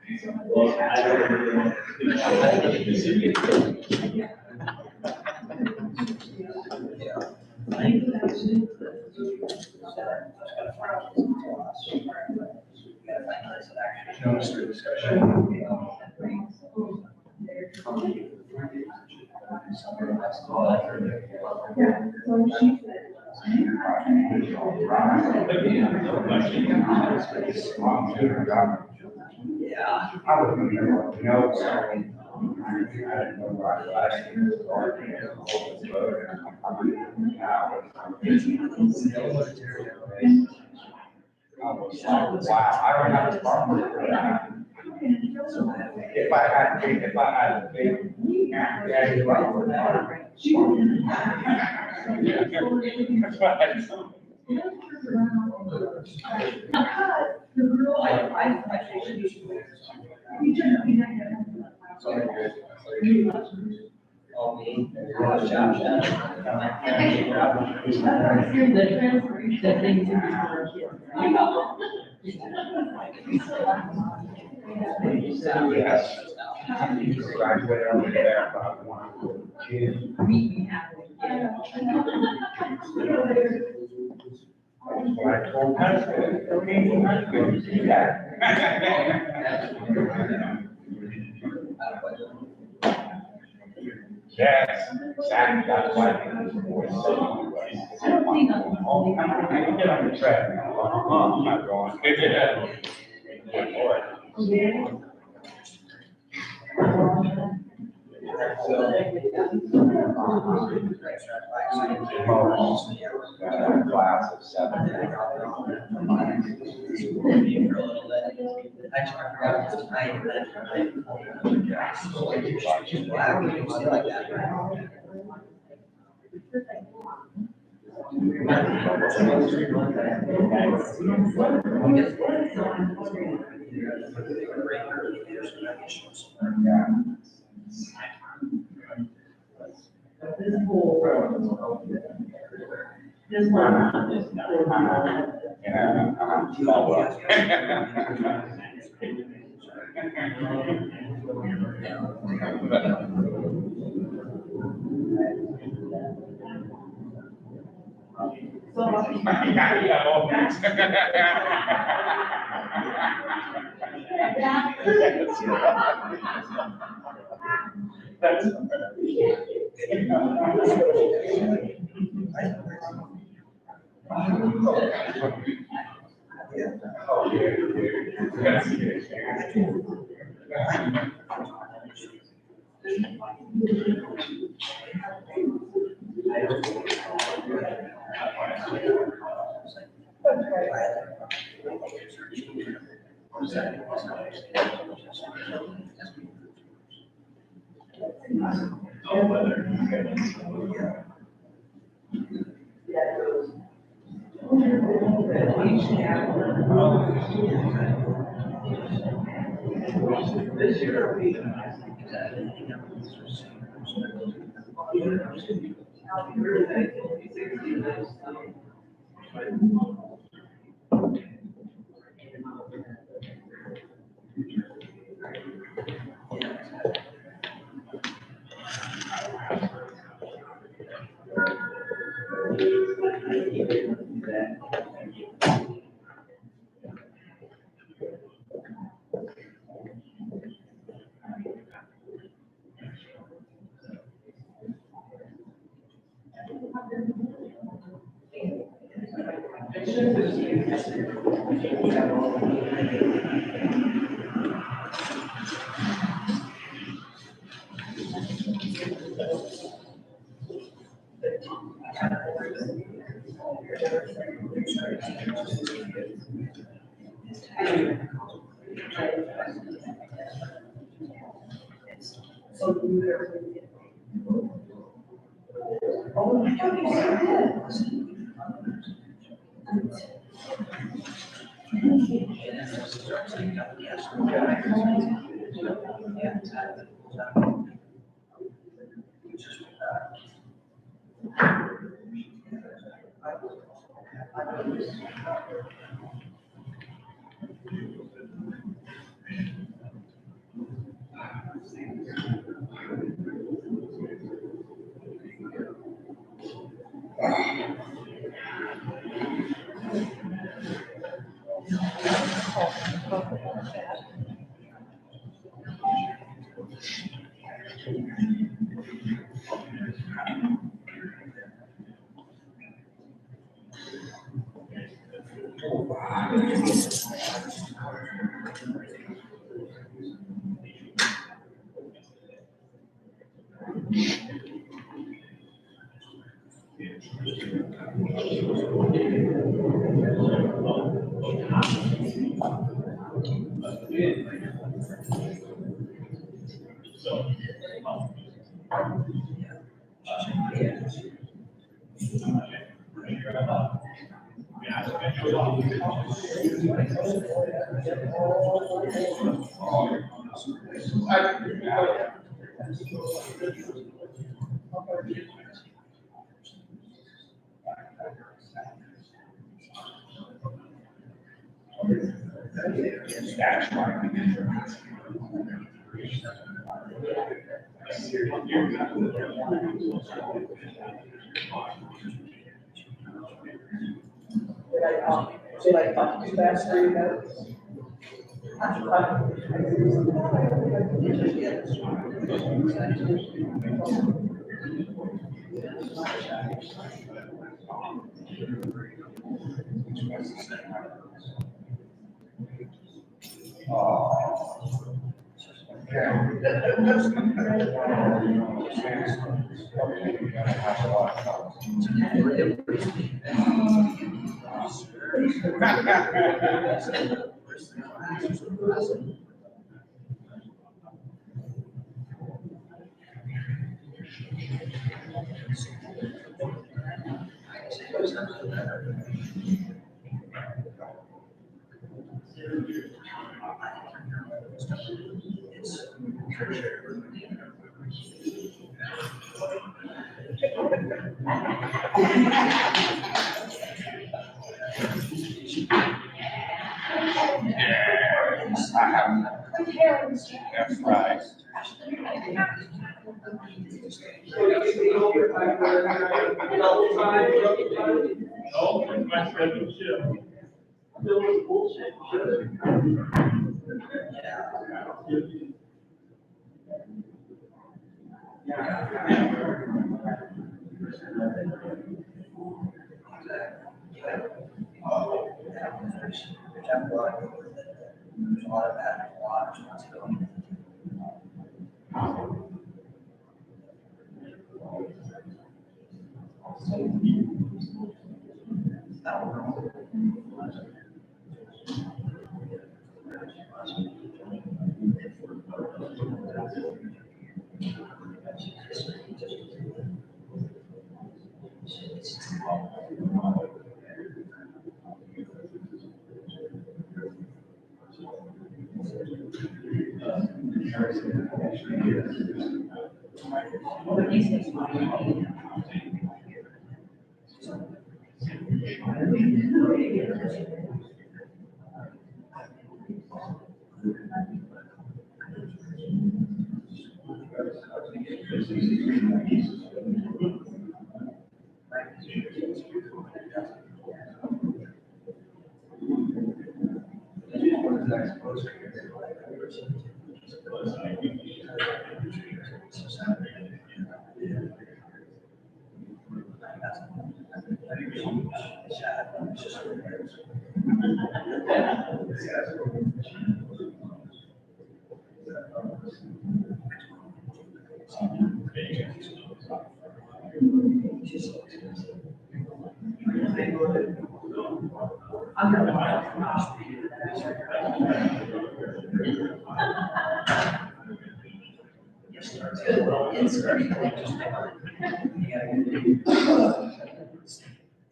If I had a big. Yes, exactly, that's why. I get on the track. I'm not going. Class of 7. Did I talk too fast for you guys? Yes, I have. That's right.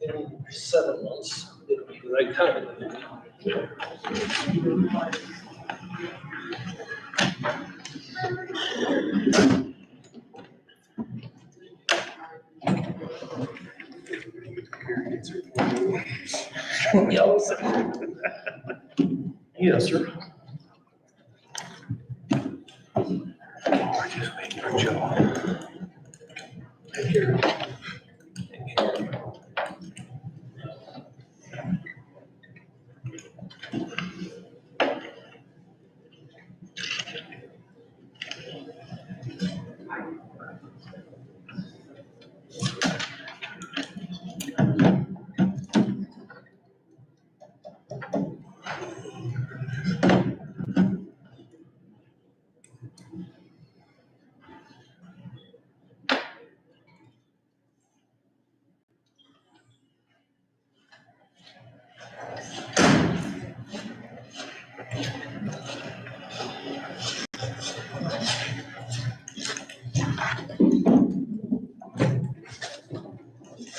In 7 months, it'll be the right time. Yes, sir. Just waiting for Joe. Take care. Take care.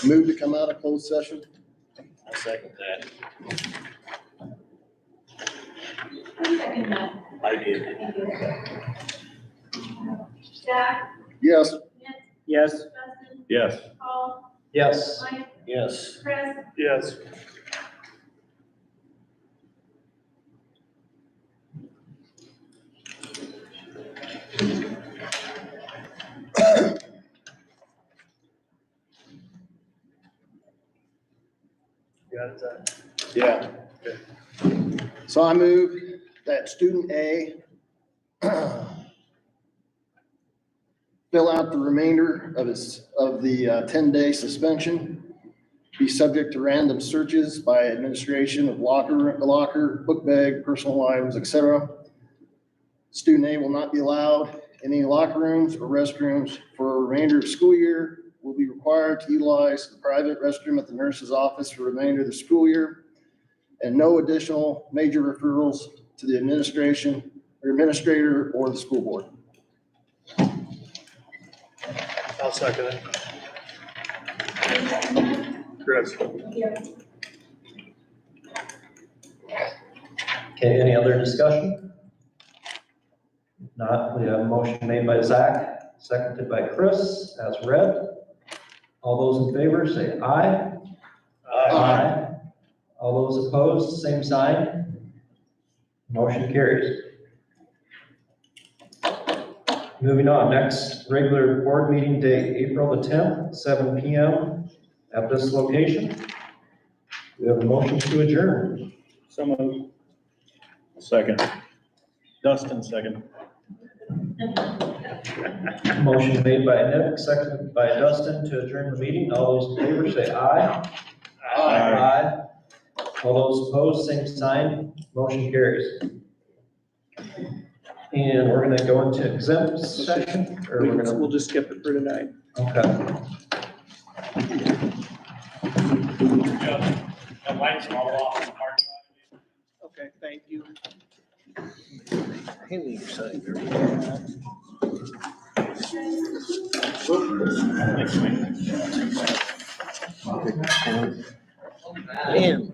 Move to come out of closed session. I second that. Who seconded that? I did. Jack? Yes. Nick? Yes. Justin? Yes. Paul? Yes. Mike? Yes. Chris? Yes. Got it, Zach? Yeah. So I move that student A fill out the remainder of the 10-day suspension, be subject to random searches by administration of locker, book bag, personal items, etc. Student A will not be allowed in any locker rooms or restrooms for a remainder of school year, will be required to utilize the private restroom at the nurse's office for the remainder of the school year, and no additional major referrals to the administration or administrator or the school board. I'll second it. Chris? Okay, any other discussion? If not, we have a motion made by Zach, seconded by Chris, as read. All those in favor say aye. Aye. All those opposed, same sign. Motion carries. Moving on, next regular board meeting date, April the 10th, 7 PM at this location. We have a motion to adjourn. So moved. Second. Dustin, second. Motion made by Nick, seconded by Dustin to adjourn the meeting. All those in favor say aye. Aye. All those opposed, same sign. Motion carries. And we're gonna go into exempt session, or we're gonna, We'll just skip it for tonight. okay. The lights are all off in the parking lot. Okay, thank you. Hand me your sign here. And.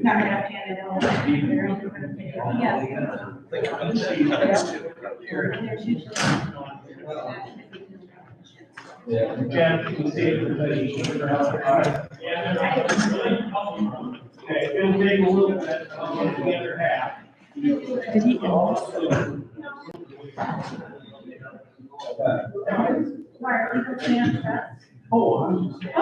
Not gonna have to hand it Okay, it'll take a little bit, I'll get the other half. Did he? Mark, you can stand up. Oh, I'm just.